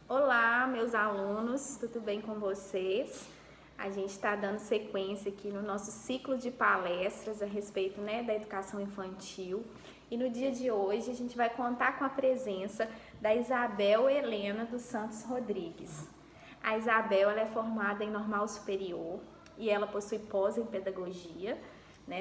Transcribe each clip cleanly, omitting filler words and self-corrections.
Olá, meus alunos, tudo bem com vocês? A gente está dando sequência aqui no nosso ciclo de palestras a respeito, da educação infantil. E no dia de hoje a gente vai contar com a presença da Isabel Helena dos Santos Rodrigues. A Isabel ela é formada em Normal Superior e ela possui pós em Pedagogia,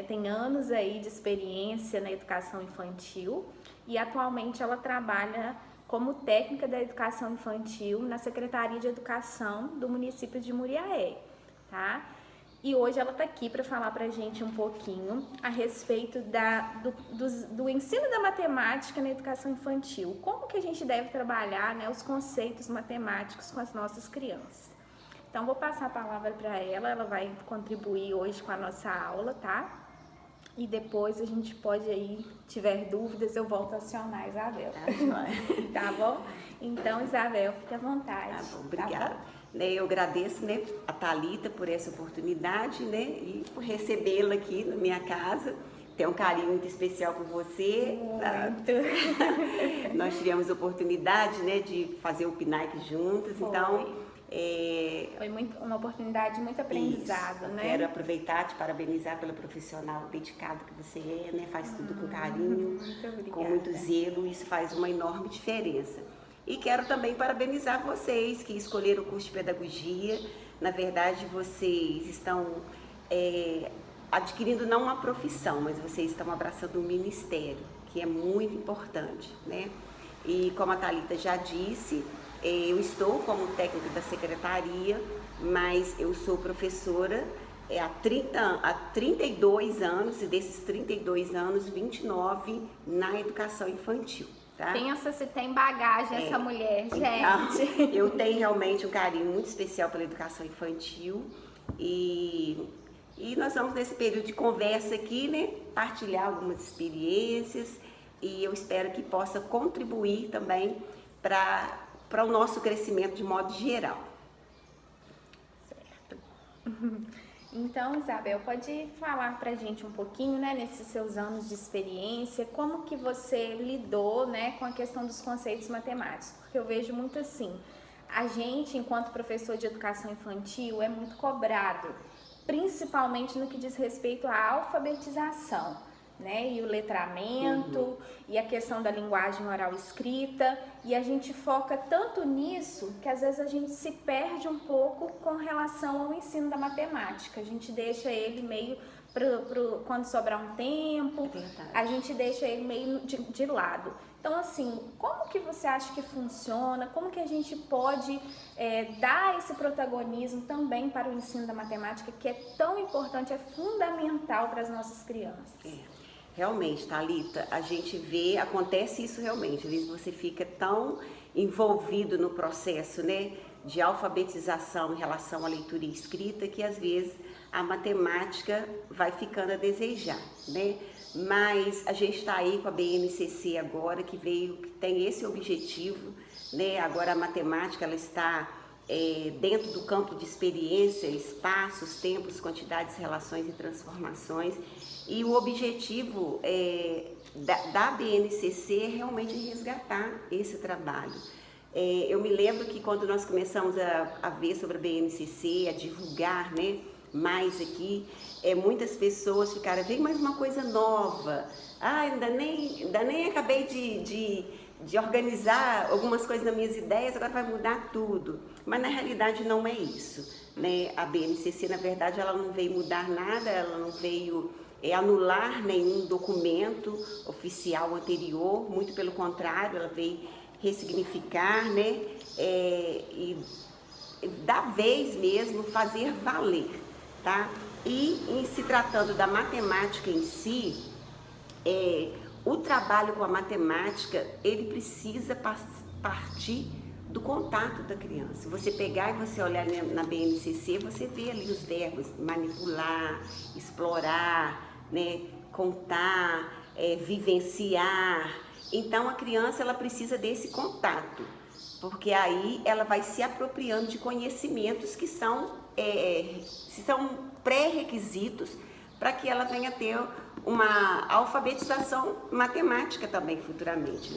tem anos aí de experiência na educação infantil e atualmente ela trabalha como técnica da educação infantil na Secretaria de Educação do município de Muriaé, tá? E hoje ela está aqui para falar para a gente um pouquinho a respeito do ensino da matemática na educação infantil. Como que a gente deve trabalhar, os conceitos matemáticos com as nossas crianças. Então, vou passar a palavra para ela vai contribuir hoje com a nossa aula, tá? E depois a gente pode aí, tiver dúvidas, eu volto a acionar a Isabel. Tá, joia. Tá bom? Então, Isabel, fique à vontade. Tá bom, obrigada. Eu agradeço, a Thalita por essa oportunidade, e por recebê-la aqui na minha casa. Tenho um carinho muito especial por você. Muito. Nós tivemos a oportunidade, de fazer o PNAE juntas, Foi. Então... Foi uma oportunidade, muito aprendizado, Isso. Quero aproveitar e te parabenizar pela profissional dedicada que você é, faz tudo com carinho, muito obrigada. Com muito zelo, isso faz uma enorme diferença. E quero também parabenizar vocês que escolheram o curso de Pedagogia. Na verdade, vocês estão adquirindo não uma profissão, mas vocês estão abraçando um ministério, que é muito importante, E como a Thalita já disse, eu estou como técnica da secretaria, mas eu sou professora há 32 anos, e desses 32 anos, 29 na educação infantil. Tá? Pensa se tem bagagem essa mulher, gente. Então, eu tenho realmente um carinho muito especial pela educação infantil e nós vamos nesse período de conversa aqui, partilhar algumas experiências e eu espero que possa contribuir também para o nosso crescimento de modo geral. Certo. Então, Isabel, pode falar pra gente um pouquinho, nesses seus anos de experiência, como que você lidou, com a questão dos conceitos matemáticos? Porque eu vejo muito assim, a gente, enquanto professor de educação infantil, é muito cobrado, principalmente no que diz respeito à alfabetização. E o letramento, e a questão da linguagem oral escrita, e a gente foca tanto nisso que às vezes a gente se perde um pouco com relação ao ensino da matemática. A gente deixa ele meio, quando sobrar um tempo, a gente deixa ele meio de lado. Então, assim, como que você acha que funciona? Como que a gente pode dar esse protagonismo também para o ensino da matemática, que é tão importante, é fundamental para as nossas crianças? Realmente, Thalita, a gente vê, acontece isso realmente, às vezes você fica tão envolvido no processo, de alfabetização em relação à leitura e escrita, que às vezes a matemática vai ficando a desejar, Mas a gente está aí com a BNCC agora, que tem esse objetivo, Agora a matemática, ela está dentro do campo de experiência, espaços, tempos, quantidades, relações e transformações. E o objetivo da BNCC é realmente resgatar esse trabalho. Eu me lembro que quando nós começamos a ver sobre a BNCC, a divulgar mais aqui, muitas pessoas ficaram, vem mais uma coisa nova, ainda nem acabei de organizar algumas coisas nas minhas ideias, agora vai mudar tudo. Mas na realidade não é isso. A BNCC, na verdade, ela não veio mudar nada, ela não veio anular nenhum documento oficial anterior, muito pelo contrário, ela veio ressignificar, e da vez mesmo fazer valer, tá? E em se tratando da matemática em si, o trabalho com a matemática, ele precisa partir do contato da criança. Você pegar e você olhar na BNCC, você vê ali os verbos manipular, explorar, contar, vivenciar. Então a criança ela precisa desse contato, porque aí ela vai se apropriando de conhecimentos que são pré-requisitos para que ela venha ter uma alfabetização matemática também futuramente,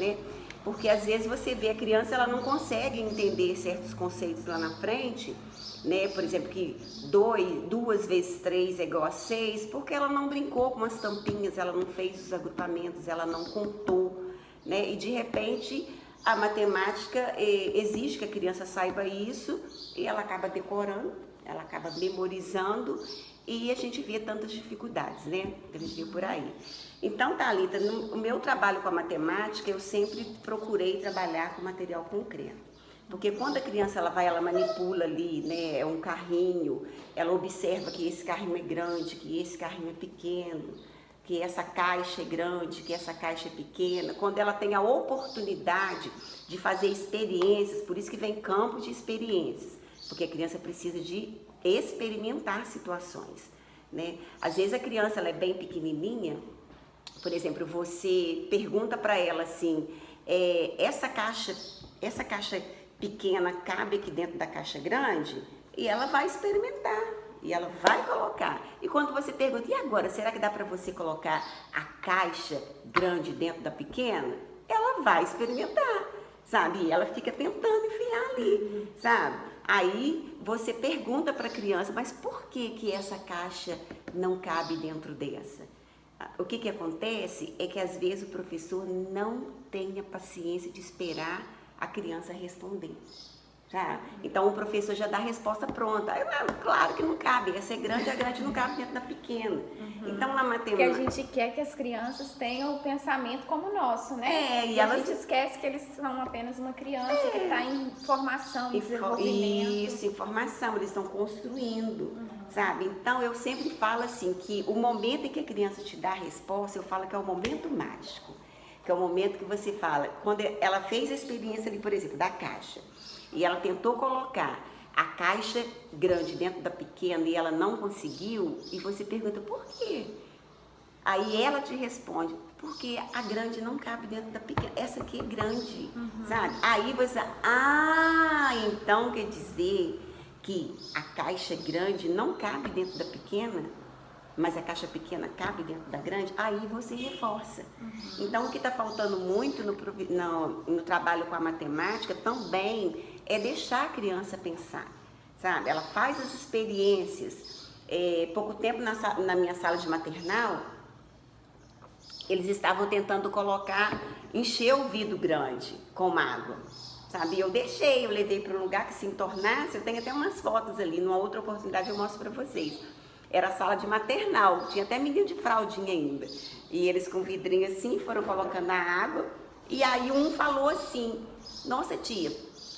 Porque às vezes você vê a criança, ela não consegue entender certos conceitos lá na frente, né? Por exemplo, que 2 vezes 3 é igual a 6, porque ela não brincou com as tampinhas, ela não fez os agrupamentos, ela não contou, né? E de repente a matemática exige que a criança saiba isso e ela acaba decorando, ela acaba memorizando e a gente vê tantas dificuldades, né? Que a gente vê por aí. Então, Thalita, no meu trabalho com a matemática, eu sempre procurei trabalhar com material concreto. Porque quando a criança ela manipula ali, né, é um carrinho, ela observa que esse carrinho é grande, que esse carrinho é pequeno, que essa caixa é grande, que essa caixa é pequena. Quando ela tem a oportunidade de fazer experiências, por isso que vem campo de experiências, porque a criança precisa de experimentar situações, né? Às vezes a criança ela é bem pequenininha, por exemplo, você pergunta para ela assim, essa caixa pequena cabe aqui dentro da caixa grande? E ela vai experimentar, e ela vai colocar. E quando você pergunta, e agora, será que dá para você colocar a caixa grande dentro da pequena? Ela vai experimentar, sabe? E ela fica tentando enfiar ali, sabe? Aí você pergunta para a criança, mas por que essa caixa não cabe dentro dessa? O que acontece é que às vezes o professor não tem a paciência de esperar a criança responder. Tá? Então o professor já dá a resposta pronta. Claro que não cabe, essa é grande, a grande não cabe dentro da pequena. Então na matemática... Porque a gente quer que as crianças tenham o pensamento como o nosso, né? E a gente esquece que eles são apenas uma criança que está em formação, em desenvolvimento. Isso, em formação, eles estão construindo, sabe? Então eu sempre falo assim, que o momento em que a criança te dá a resposta, eu falo que é o momento mágico. Que é o momento que você fala, quando ela fez a experiência ali, por exemplo, da caixa, e ela tentou colocar a caixa grande dentro da pequena e ela não conseguiu, e você pergunta, por quê? Aí ela te responde, porque a grande não cabe dentro da pequena, essa aqui é grande, sabe? Aí você, então quer dizer que a caixa grande não cabe dentro da pequena, mas a caixa pequena cabe dentro da grande, aí você reforça. Então, o que está faltando muito no trabalho com a matemática também é deixar a criança pensar, sabe? Ela faz as experiências. Pouco tempo na minha sala de maternal, eles estavam tentando encher o vidro grande com água, sabe? Eu levei para um lugar que se entornasse, eu tenho até umas fotos ali, numa outra oportunidade eu mostro para vocês. Era a sala de maternal, tinha até menino de fraldinha ainda. E eles com vidrinho assim, foram colocando a água. E aí um falou assim, nossa tia,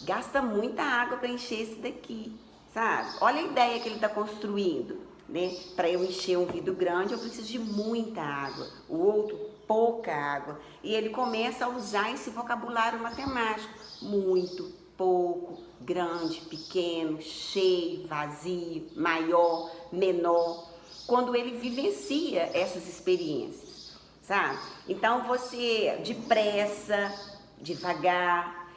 gasta muita água para encher esse daqui, sabe? Olha a ideia que ele está construindo, né? Para eu encher um vidro grande, eu preciso de muita água. O outro, pouca água. E ele começa a usar esse vocabulário matemático. Muito, pouco, grande, pequeno, cheio, vazio, maior, menor, quando ele vivencia essas experiências, sabe? Então você, depressa, devagar,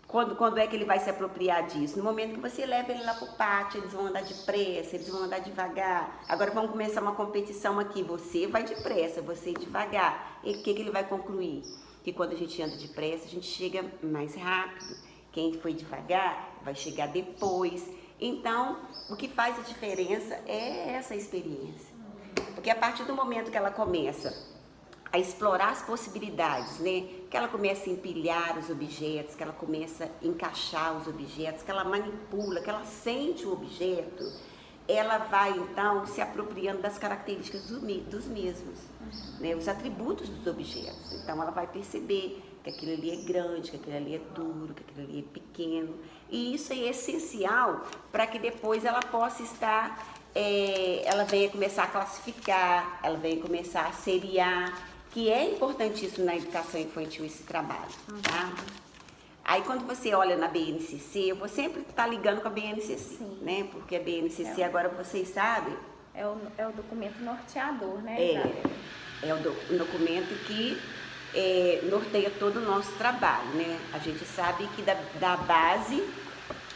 quando é que ele vai se apropriar disso? No momento que você leva ele lá pro pátio, eles vão andar depressa, eles vão andar devagar. Agora vamos começar uma competição aqui, você vai depressa, você devagar. E o que ele vai concluir? Que quando a gente anda depressa, a gente chega mais rápido. Quem foi devagar vai chegar depois. Então, o que faz a diferença é essa experiência. Porque a partir do momento que ela começa a explorar as possibilidades, né? Que ela começa a empilhar os objetos, que ela começa a encaixar os objetos, que ela manipula, que ela sente o objeto, ela vai então se apropriando das características dos mesmos, né? Os atributos dos objetos. Então ela vai perceber que aquilo ali é grande, que aquilo ali é duro, que aquilo ali é pequeno. E isso é essencial para que depois ela possa ela venha começar a classificar, ela venha começar a seriar, que é importantíssimo na educação infantil esse trabalho, tá? Aí quando você olha na BNCC, eu vou sempre estar ligando com a BNCC, né? Porque a BNCC, agora vocês sabem... É o documento norteador, né? É o documento que norteia todo o nosso trabalho, né? A gente sabe que da base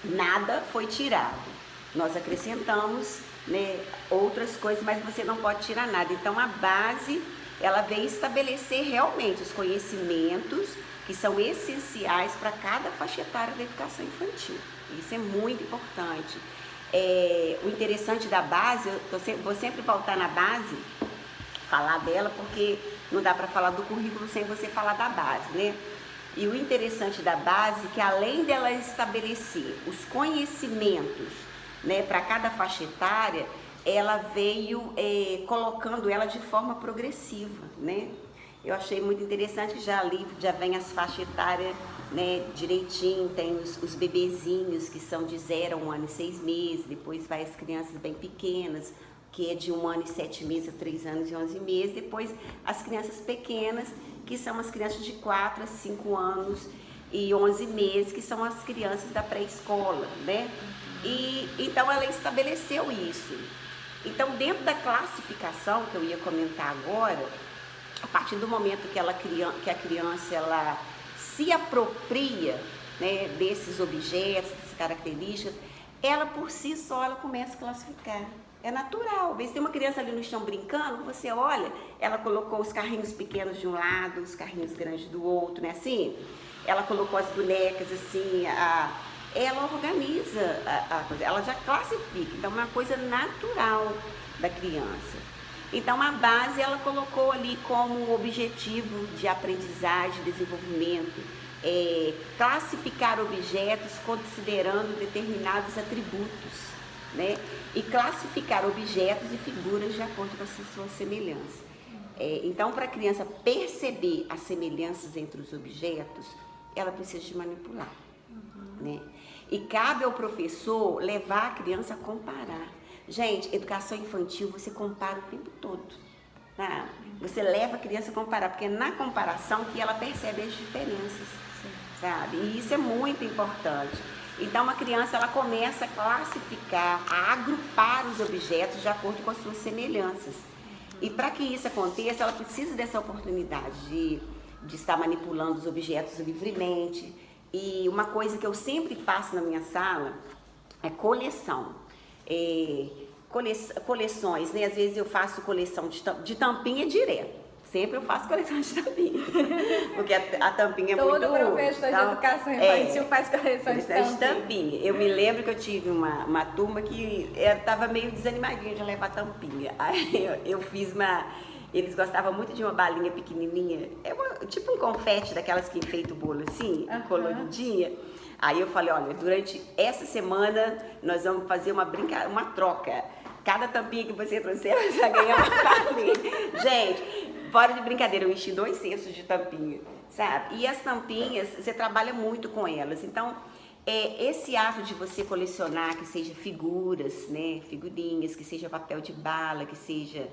nada foi tirado. Nós acrescentamos, né, outras coisas, mas você não pode tirar nada. Então a base, ela vem estabelecer realmente os conhecimentos que são essenciais para cada faixa etária da educação infantil. Isso é muito importante. O interessante da base, vou sempre voltar na base, falar dela, porque não dá para falar do currículo sem você falar da base, né? E o interessante da base é que além dela estabelecer os conhecimentos, né, para cada faixa etária, ela veio colocando ela de forma progressiva, né? Eu achei muito interessante que já ali já vem as faixas etárias, né, direitinho, tem os bebezinhos que são de 0 a 1 ano e 6 meses, depois vai as crianças bem pequenas, que é de 1 ano e 7 meses a 3 anos e 11 meses, depois as crianças pequenas, que são as crianças de 4 a 5 anos e 11 meses, que são as crianças da pré-escola, né? E então ela estabeleceu isso. Então, dentro da classificação que eu ia comentar agora, a partir do momento que a criança ela se apropria, né, desses objetos, dessas características, ela por si só ela começa a classificar. É natural. Às vezes tem uma criança ali no chão brincando, você olha, ela colocou os carrinhos pequenos de um lado, os carrinhos grandes do outro, né? Assim, ela colocou as bonecas assim, ela organiza a coisa, ela já classifica. Então, é uma coisa natural da criança. Então, a base ela colocou ali como objetivo de aprendizagem, desenvolvimento, classificar objetos considerando determinados atributos, né? E classificar objetos e figuras de acordo com a sua semelhança. Então, para a criança perceber as semelhanças entre os objetos, ela precisa de manipular, né? E cabe ao professor levar a criança a comparar. Gente, educação infantil você compara o tempo todo, tá? Você leva a criança a comparar, porque é na comparação que ela percebe as diferenças, sabe? E isso é muito importante. Então, a criança ela começa a classificar, a agrupar os objetos de acordo com as suas semelhanças. E para que isso aconteça, ela precisa dessa oportunidade de estar manipulando os objetos livremente. E uma coisa que eu sempre faço na minha sala é coleção. Coleções, né? Às vezes eu faço coleção de tampinha direto. Sempre eu faço coleção de tampinha, porque a tampinha é muito útil. Todo professor de educação infantil faz coleção de tampinha. Eu me lembro que eu tive uma turma que estava meio desanimadinha de levar tampinha. Aí eu fiz eles gostavam muito de uma balinha pequenininha, tipo um confete daquelas que enfeita o bolo assim, coloridinha. Aí eu falei, olha, durante essa semana nós vamos fazer uma troca. Cada tampinha que você trouxer, você vai ganhar uma balinha. Gente, fora de brincadeira, eu enchi 2 cestos de tampinha, sabe? E as tampinhas, você trabalha muito com elas. Então, esse ato de você colecionar, que seja figuras, né? Figurinhas, que seja papel de bala, que seja...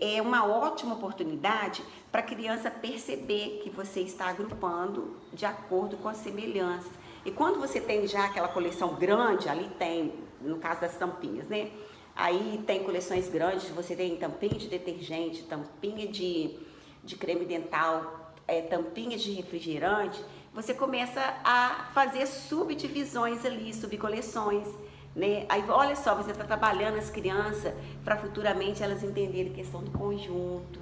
É uma ótima oportunidade para a criança perceber que você está agrupando de acordo com as semelhanças. E quando você tem já aquela coleção grande, ali tem, no caso das tampinhas, né? Aí tem coleções grandes, você tem tampinha de detergente, tampinha de creme dental, tampinhas de refrigerante. Você começa a fazer subdivisões ali, subcoleções, né? Aí, olha só, você está trabalhando as crianças para futuramente elas entenderem a questão do conjunto,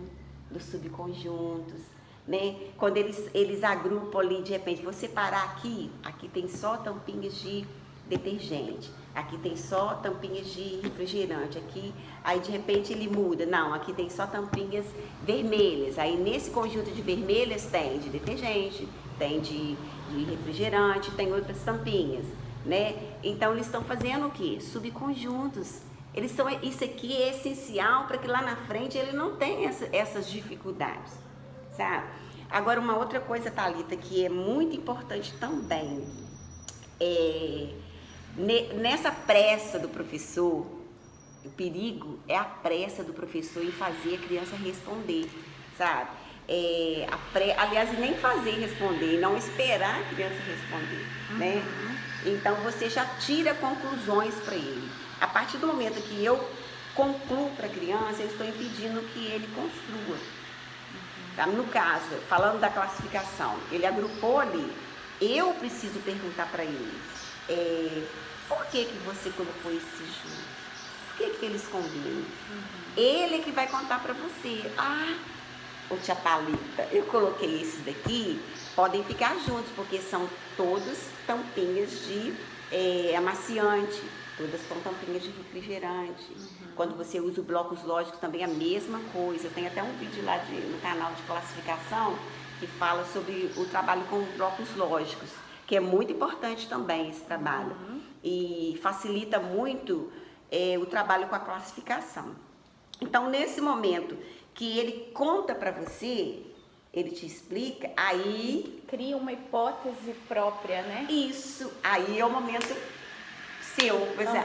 dos subconjuntos, né? Quando eles agrupam ali, de repente, você parar aqui tem só tampinhas de detergente, aqui tem só tampinhas de refrigerante, aí de repente ele muda, não, aqui tem só tampinhas vermelhas, aí nesse conjunto de vermelhas tem de detergente, tem de refrigerante, tem outras tampinhas, né? Então eles estão fazendo o quê? Subconjuntos. Isso aqui é essencial para que lá na frente ele não tenha essas dificuldades, sabe? Agora, uma outra coisa, Thalita, que é muito importante também, nessa pressa do professor, o perigo é a pressa do professor em fazer a criança responder, sabe? Aliás, nem fazer responder, não esperar a criança responder, né? Então, você já tira conclusões para ele. A partir do momento que eu concluo para a criança, eu estou impedindo que ele construa. Sabe? No caso, falando da classificação, ele agrupou ali, eu preciso perguntar para ele, por que você colocou esse junto? Por que eles combinam? Ele é que vai contar para você. ô tia Thalita, eu coloquei esses daqui, podem ficar juntos, porque são todos tampinhas de amaciante, todas são tampinhas de refrigerante. Quando você usa o blocos lógicos também é a mesma coisa. Tem até um vídeo lá no canal de classificação que fala sobre o trabalho com blocos lógicos, que é muito importante também esse trabalho. E facilita muito o trabalho com a classificação. Então, nesse momento que ele conta para você, ele te explica, aí... Cria uma hipótese própria, né? Isso, aí é o momento seu. Você,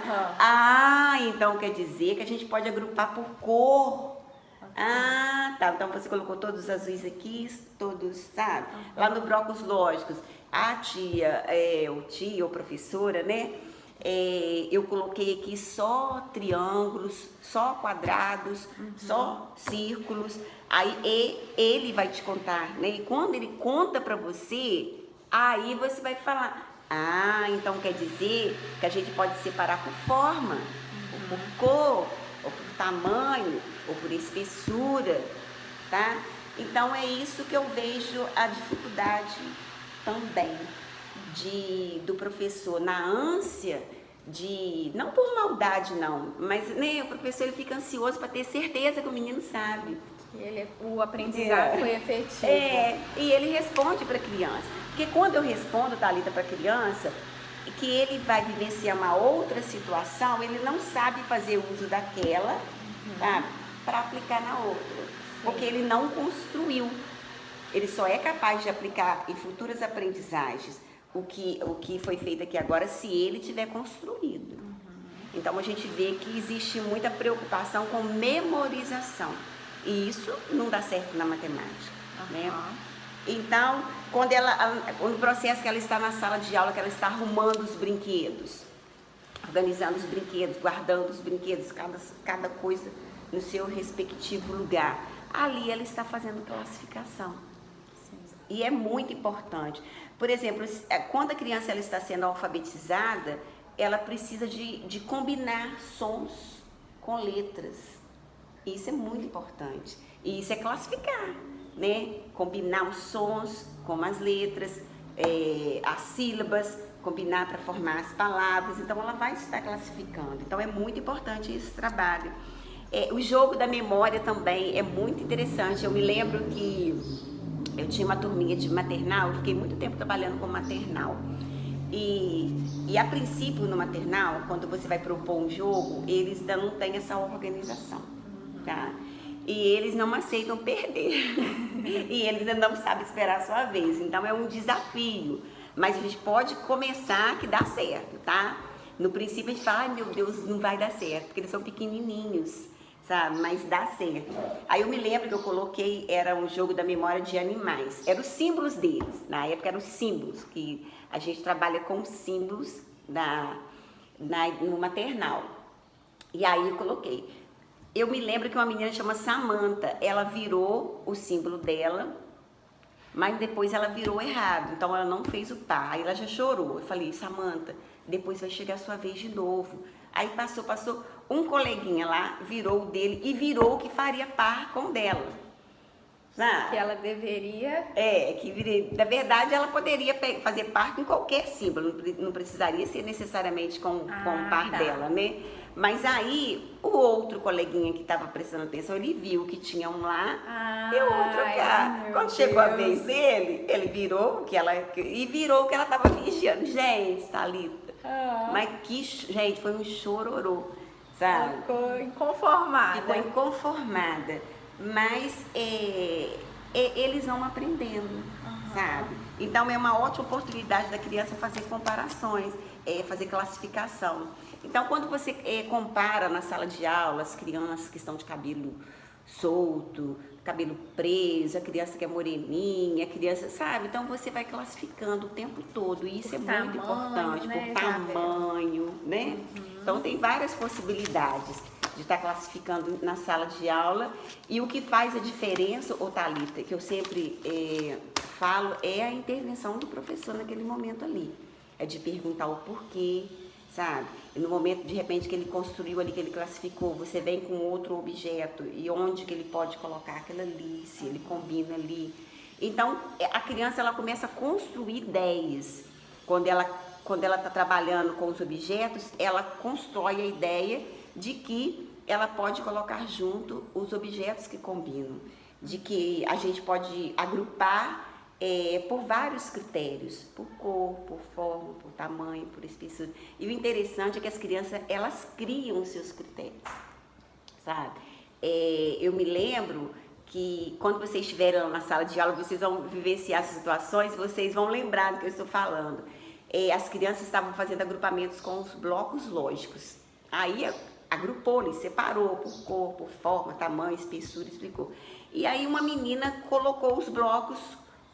então quer dizer que a gente pode agrupar por cor. Tá, então você colocou todos os azuis aqui, todos, sabe? Lá no blocos lógicos, a tia, o tio, ou professora, né? Eu coloquei aqui só triângulos, só quadrados, só círculos. Aí ele vai te contar, né? E quando ele conta pra você, aí você vai falar, então quer dizer que a gente pode separar por forma, ou por cor, ou por tamanho, ou por espessura, tá? Então é isso que eu vejo a dificuldade também do professor, na ânsia de, não por maldade não, mas né, o professor ele fica ansioso para ter certeza que o menino sabe. O aprendizado foi efetivo. E ele responde para a criança. Porque quando eu respondo, Thalita, para a criança, que ele vai vivenciar uma outra situação, ele não sabe fazer uso daquela, sabe, para aplicar na outra. Porque ele não construiu. Ele só é capaz de aplicar em futuras aprendizagens o que foi feito aqui agora se ele tiver construído. Então a gente vê que existe muita preocupação com memorização. E isso não dá certo na matemática, né? Então, no processo que ela está na sala de aula, que ela está arrumando os brinquedos, organizando os brinquedos, guardando os brinquedos, cada coisa no seu respectivo lugar, ali ela está fazendo classificação. E é muito importante. Por exemplo, quando a criança ela está sendo alfabetizada, ela precisa de combinar sons com letras. Isso é muito importante. E isso é classificar, né? Combinar os sons com as letras, as sílabas, combinar para formar as palavras. Então, ela vai estar classificando. Então, é muito importante esse trabalho. O jogo da memória também é muito interessante. Eu me lembro que eu tinha uma turminha de maternal, eu fiquei muito tempo trabalhando com maternal. E a princípio, no maternal, quando você vai propor um jogo, eles ainda não têm essa organização, tá? E eles não aceitam perder. E eles ainda não sabem esperar a sua vez. Então, é um desafio. Mas a gente pode começar que dá certo, tá? No princípio, a gente fala, ai meu Deus, não vai dar certo, porque eles são pequenininhos, sabe? Mas dá certo. Aí eu me lembro que eu coloquei, era um jogo da memória de animais. Eram os símbolos deles. Na época eram os símbolos, que a gente trabalha com símbolos no maternal. E aí eu coloquei. Eu me lembro que uma menina chama Samantha, ela virou o símbolo dela, mas depois ela virou errado, então ela não fez o par, aí ela já chorou. Eu falei, Samantha, depois vai chegar a sua vez de novo. Aí passou, um coleguinha lá virou o dele e virou o que faria par com o dela. Sabe? Que ela deveria... na verdade ela poderia fazer par com qualquer símbolo, não precisaria ser necessariamente com o par dela, né? Mas aí, o outro coleguinha que estava prestando atenção, ele viu que tinha um lá e o outro cá. Quando chegou a vez dele, ele virou o que ela estava vigiando. Gente, Thalita, mas gente, foi um chororô, sabe? Ficou inconformada. Ficou inconformada, mas eles vão aprendendo, sabe? Então, é uma ótima oportunidade da criança fazer comparações, fazer classificação. Então, quando você compara na sala de aula as crianças que estão de cabelo solto, cabelo preso, a criança que é moreninha, a criança, sabe? Então, você vai classificando o tempo todo. E isso é muito importante, né, por tamanho, né? Então, tem várias possibilidades de estar classificando na sala de aula. E o que faz a diferença, Thalita, que eu sempre falo, é a intervenção do professor naquele momento ali. É de perguntar o porquê. sabe? E no momento, de repente, que ele construiu ali, que ele classificou, você vem com outro objeto e onde que ele pode colocar aquilo ali, se ele combina ali. Então, a criança, ela começa a construir ideias. Quando ela está trabalhando com os objetos, ela constrói a ideia de que ela pode colocar junto os objetos que combinam, de que a gente pode agrupar por vários critérios, por cor, por forma, por tamanho, por espessura. E o interessante é que as crianças, elas criam os seus critérios, sabe? Eu me lembro que quando vocês estiverem na sala de aula, vocês vão vivenciar essas situações, vocês vão lembrar do que eu estou falando. As crianças estavam fazendo agrupamentos com os blocos lógicos. Aí agrupou, ele separou por cor, por forma, tamanho, espessura, explicou. E aí uma menina colocou os blocos,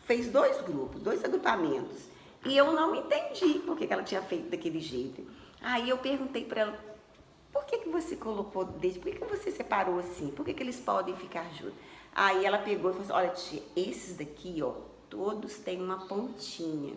fez 2 grupos, 2 agrupamentos. E eu não entendi por que ela tinha feito daquele jeito. Aí eu perguntei para ela, por que você colocou desse? Por que você separou assim? Por que eles podem ficar juntos? Aí ela pegou e falou assim, olha tia, esses daqui, ó, todos têm uma pontinha.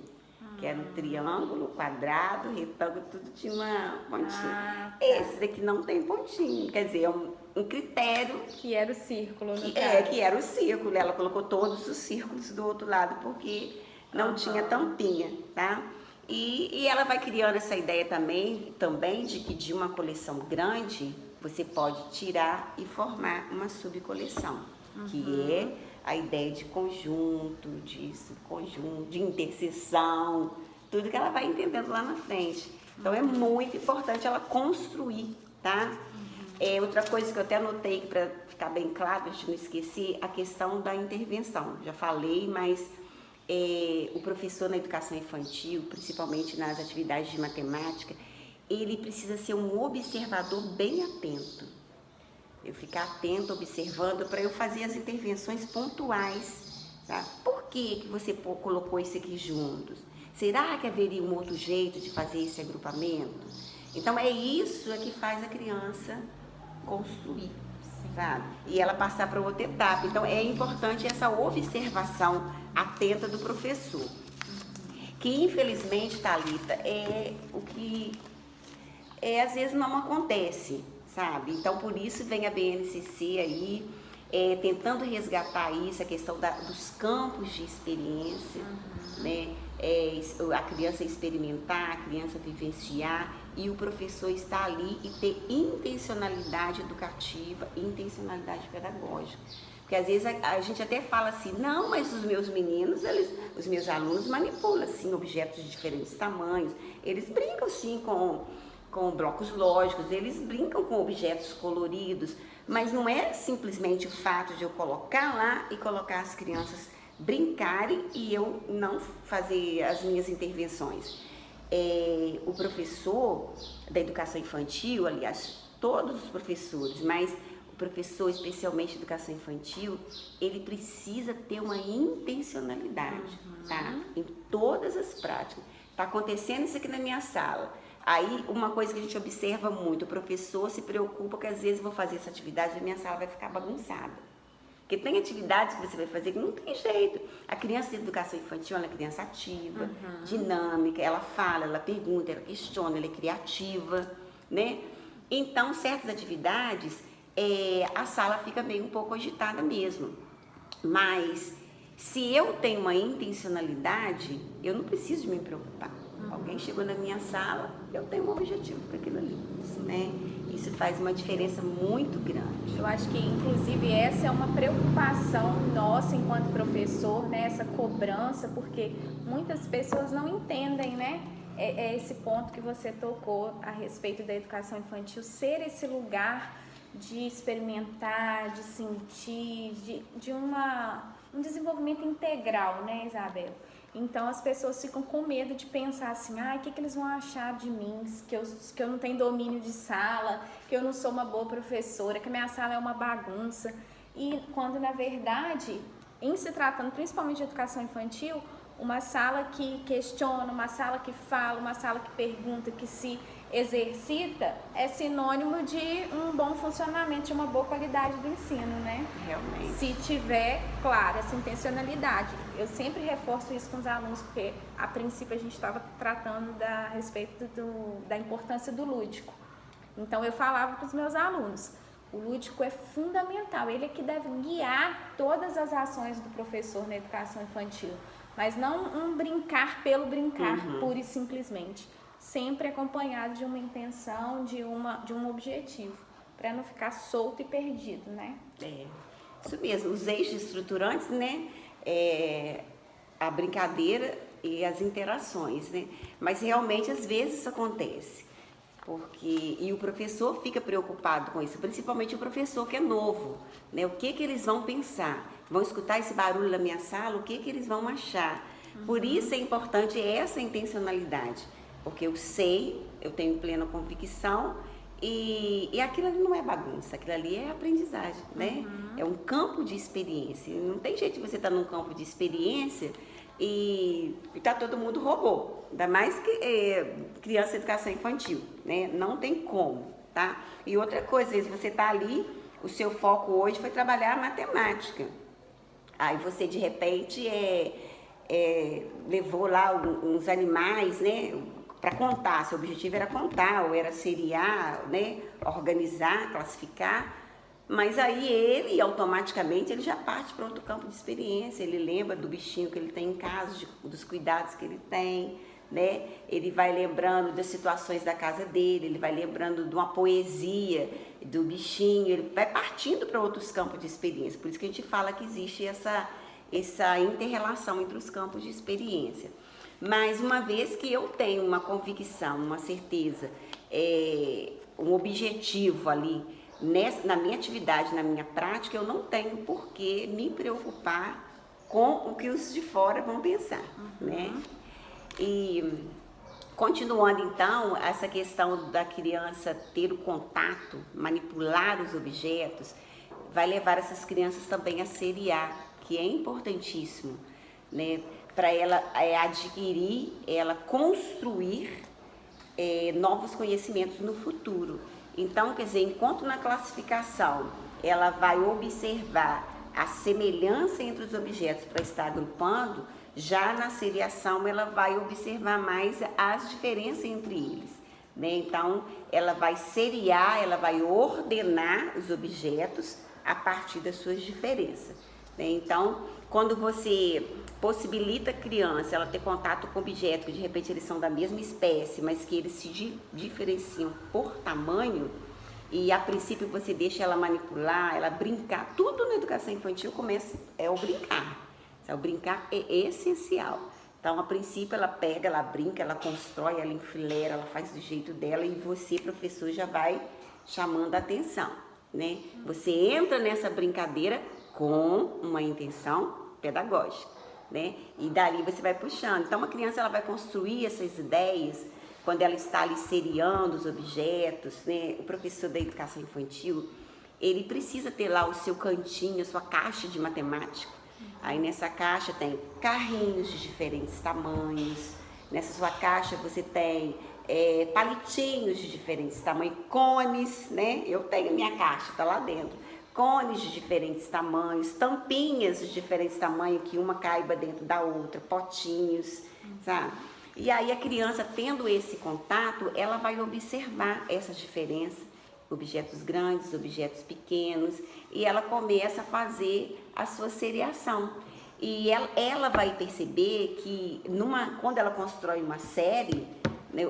Que era um triângulo, quadrado, retângulo, tudo tinha uma pontinha. Esse daqui não tem pontinho, quer dizer, é um critério. Que era o círculo, no Que era o círculo. Ela colocou todos os círculos do outro lado, porque não tinha tampinha, tá? E ela vai criando essa ideia também de que de uma coleção grande, você pode tirar e formar uma subcoleção, que é a ideia de conjunto, de subconjunto, de interseção, tudo que ela vai entendendo lá na frente. Então é muito importante ela construir, tá? Outra coisa que eu até anotei para ficar bem claro, para a gente não esquecer, a questão da intervenção. Já falei, mas o professor na educação infantil, principalmente nas atividades de matemática, ele precisa ser um observador bem atento. Eu ficar atento, observando, para eu fazer as intervenções pontuais. Tá? Por que você colocou isso aqui juntos? Será que haveria um outro jeito de fazer esse agrupamento? Então, é isso que faz a criança construir, sabe? E ela passar para outra etapa. Então, é importante essa observação atenta do professor. Que, infelizmente, Thalita, é o que às vezes não acontece, sabe? Então, por isso vem a BNCC aí, tentando resgatar isso, a questão dos campos de experiência, né? A criança experimentar, a criança vivenciar e o professor estar ali e ter intencionalidade educativa e intencionalidade pedagógica. Porque às vezes a gente até fala assim, não, mas os meus meninos, os meus alunos manipulam assim, objetos de diferentes tamanhos, eles brincam sim com blocos lógicos, eles brincam com objetos coloridos, mas não é simplesmente o fato de eu colocar lá e colocar as crianças brincarem e eu não fazer as minhas intervenções. O professor da educação infantil, aliás, todos os professores, mas o professor especialmente de educação infantil, ele precisa ter uma intencionalidade, tá? Em todas as práticas. Está acontecendo isso aqui na minha sala. Aí, uma coisa que a gente observa muito, o professor se preocupa que às vezes eu vou fazer essa atividade e a minha sala vai ficar bagunçada. Porque tem atividades que você vai fazer que não tem jeito. A criança de educação infantil, ela é criança ativa, dinâmica, ela fala, ela pergunta, ela questiona, ela é criativa, né? Então, certas atividades, a sala fica meio um pouco agitada mesmo. Mas, se eu tenho uma intencionalidade, eu não preciso de me preocupar. Alguém chegou na minha sala, eu tenho um objetivo para aquilo ali, né? Isso faz uma diferença muito grande. Eu acho que, inclusive, essa é uma preocupação nossa enquanto professor, né? Essa cobrança, porque muitas pessoas não entendem, né? É esse ponto que você tocou a respeito da educação infantil, ser esse lugar de experimentar, de sentir, de um desenvolvimento integral, né, Isabel? Então, as pessoas ficam com medo de pensar assim, o que eles vão achar de mim, que eu não tenho domínio de sala, que eu não sou uma boa professora, que a minha sala é uma bagunça. E quando, na verdade, em se tratando principalmente de educação infantil, uma sala que questiona, uma sala que fala, uma sala que pergunta, que se exercita, é sinônimo de um bom funcionamento, de uma boa qualidade do ensino, né? Realmente. Se tiver, claro, essa intencionalidade. Eu sempre reforço isso com os alunos, porque a princípio a gente estava tratando a respeito da importância do lúdico. Então eu falava para os meus alunos, o lúdico é fundamental, ele é que deve guiar todas as ações do professor na educação infantil, mas não um brincar pelo brincar, pura e simplesmente. Sempre acompanhado de uma intenção, de um objetivo, para não ficar solto e perdido, né? É, isso mesmo, os eixos estruturantes, né? A brincadeira e as interações, né? Mas realmente às vezes isso acontece, e o professor fica preocupado com isso, principalmente o professor que é novo, né? O que eles vão pensar? Vão escutar esse barulho na minha sala? O que eles vão achar? Por isso é importante essa intencionalidade. Porque eu sei, eu tenho plena convicção e aquilo ali não é bagunça, aquilo ali é aprendizagem, né? É um campo de experiência. Não tem jeito de você estar num campo de experiência e tá todo mundo robô. Ainda mais que criança e educação infantil, né? Não tem como, tá? E outra coisa, às vezes você tá ali, o seu foco hoje foi trabalhar a matemática. Aí você de repente levou lá uns animais, né? Para contar, seu objetivo era contar, ou era seriar, né? Organizar, classificar, mas aí ele automaticamente ele já parte para outro campo de experiência, ele lembra do bichinho que ele tem em casa, dos cuidados que ele tem, né? Ele vai lembrando das situações da casa dele, ele vai lembrando de uma poesia do bichinho, ele vai partindo para outros campos de experiência, por isso que a gente fala que existe essa inter-relação entre os campos de experiência. Mas uma vez que eu tenho uma convicção, uma certeza, um objetivo ali na minha atividade, na minha prática, eu não tenho por que me preocupar com o que os de fora vão pensar, né? E continuando então, essa questão da criança ter o contato, manipular os objetos, vai levar essas crianças também a seriar, que é importantíssimo, né? Para ela adquirir, ela construir novos conhecimentos no futuro. Então, quer dizer, enquanto na classificação ela vai observar a semelhança entre os objetos para estar agrupando, já na seriação ela vai observar mais as diferenças entre eles, né? Então, ela vai seriar, ela vai ordenar os objetos a partir das suas diferenças, né? Então, quando você possibilita a criança ela ter contato com objetos que de repente eles são da mesma espécie, mas que eles se diferenciam por tamanho, e a princípio você deixa ela manipular, ela brincar, tudo na educação infantil começa o brincar. O brincar é essencial. Então, a princípio ela pega, ela brinca, ela constrói, ela enfileira, ela faz do jeito dela e você, professor, já vai chamando a atenção, né? Você entra nessa brincadeira com uma intenção pedagógica, né? E dali você vai puxando. Então, a criança ela vai construir essas ideias quando ela está ali seriando os objetos, né? O professor da educação infantil, ele precisa ter lá o seu cantinho, a sua caixa de matemática. Aí nessa caixa tem carrinhos de diferentes tamanhos, nessa sua caixa você tem palitinhos de diferentes tamanhos, cones, né? Eu tenho minha caixa, tá lá dentro. Cones de diferentes tamanhos, tampinhas de diferentes tamanhos, que uma caiba dentro da outra, potinhos, sabe? E aí a criança, tendo esse contato, ela vai observar essas diferenças, objetos grandes, objetos pequenos, e ela começa a fazer a sua seriação. E ela vai perceber que quando ela constrói uma série, né,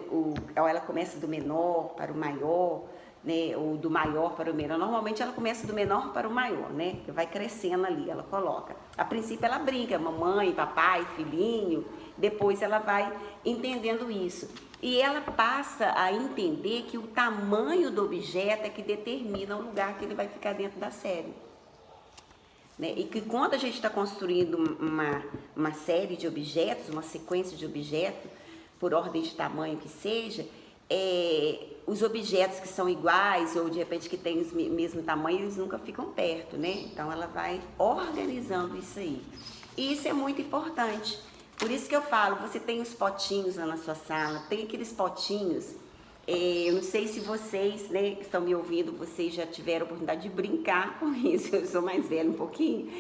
ela começa do menor para o maior, né, ou do maior para o menor. Normalmente ela começa do menor para o maior, né, que vai crescendo ali, ela coloca. A princípio ela brinca, mamãe, papai, filhinho, depois ela vai entendendo isso. E ela passa a entender que o tamanho do objeto é que determina o lugar que ele vai ficar dentro da série, né? E que quando a gente está construindo uma série de objetos, uma sequência de objetos, por ordem de tamanho que seja, os objetos que são iguais ou de repente que têm o mesmo tamanho, eles nunca ficam perto, né? Então ela vai organizando isso aí. E isso é muito importante, Por isso que eu falo, você tem os potinhos lá na sua sala, tem aqueles potinhos, eu não sei se vocês, né, que estão me ouvindo, vocês já tiveram a oportunidade de brincar com isso, eu sou mais velha um pouquinho,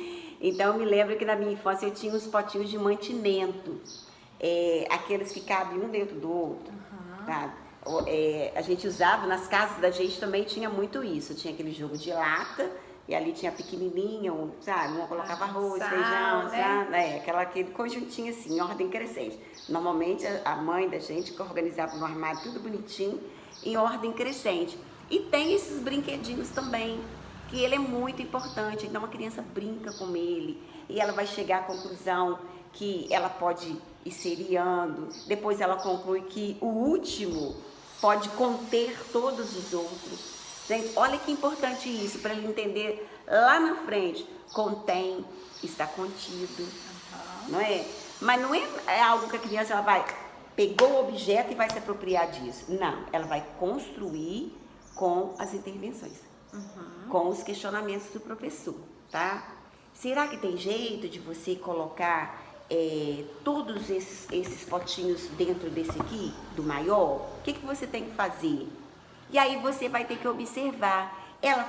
então eu me lembro que na minha infância eu tinha uns potinhos de mantimento, aqueles que cabem um dentro do outro, sabe? A gente usava, nas casas da gente também tinha muito isso, tinha aquele jogo de lata, e ali tinha pequenininha, sabe? Uma colocava arroz, feijão, né? Sabe? Aquele conjuntinho assim, em ordem crescente. Normalmente a mãe da gente que organizava no armário tudo bonitinho, em ordem crescente. E tem esses brinquedinhos também, que ele é muito importante. Então a criança brinca com ele e ela vai chegar à conclusão que ela pode ir seriando, depois ela conclui que o último pode conter todos os outros. Gente, olha que importante isso, para ele entender lá na frente, contém, está contido, não é? Mas não é algo que a criança ela pegou o objeto e vai se apropriar disso. Não, ela vai construir com as intervenções, com os questionamentos do professor, tá? Será que tem jeito de você colocar todos esses potinhos dentro desse aqui, do maior? O que você tem que fazer? E aí você vai ter que observar, ela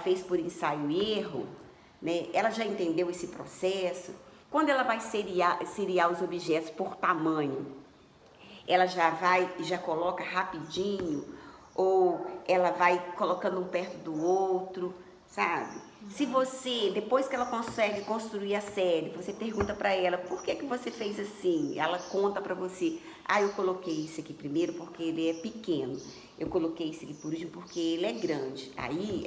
fez por ensaio e erro, né? Ela já entendeu esse processo. Quando ela vai seriar os objetos por tamanho, ela já coloca rapidinho, ou ela vai colocando um perto do outro, sabe? Se você, depois que ela consegue construir a série, você pergunta para ela, por que você fez assim? Ela conta para você, eu coloquei isso aqui primeiro porque ele é pequeno, eu coloquei isso aqui por último porque ele é grande. Aí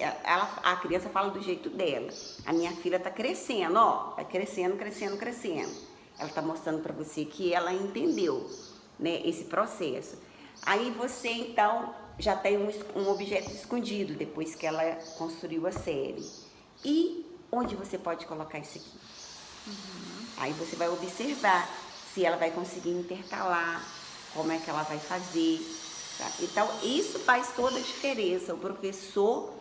a criança fala do jeito dela. A minha filha está crescendo, vai crescendo, crescendo, crescendo. Ela está mostrando para você que ela entendeu, né, esse processo. Aí você, então, já tem um objeto escondido depois que ela construiu a série. E onde você pode colocar isso aqui? Aí você vai observar se ela vai conseguir intercalar, como é que ela vai fazer. Tá? Então, isso faz toda a diferença, o professor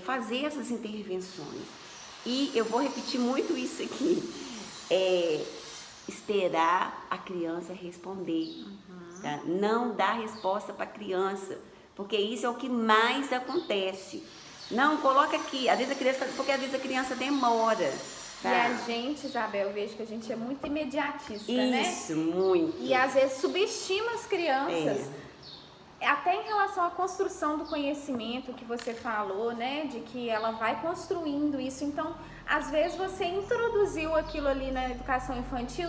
fazer essas intervenções. E eu vou repetir muito isso aqui, esperar a criança responder. Tá? Não dar resposta para a criança, porque isso é o que mais acontece. Não, coloca aqui, porque às vezes a criança demora. Tá? E a gente, Isabel, eu vejo que a gente é muito imediatista, né? Isso, muito. E às vezes subestima as crianças. Até em relação à construção do conhecimento que você falou, né? De que ela vai construindo isso. Então, às vezes você introduziu aquilo ali na educação infantil,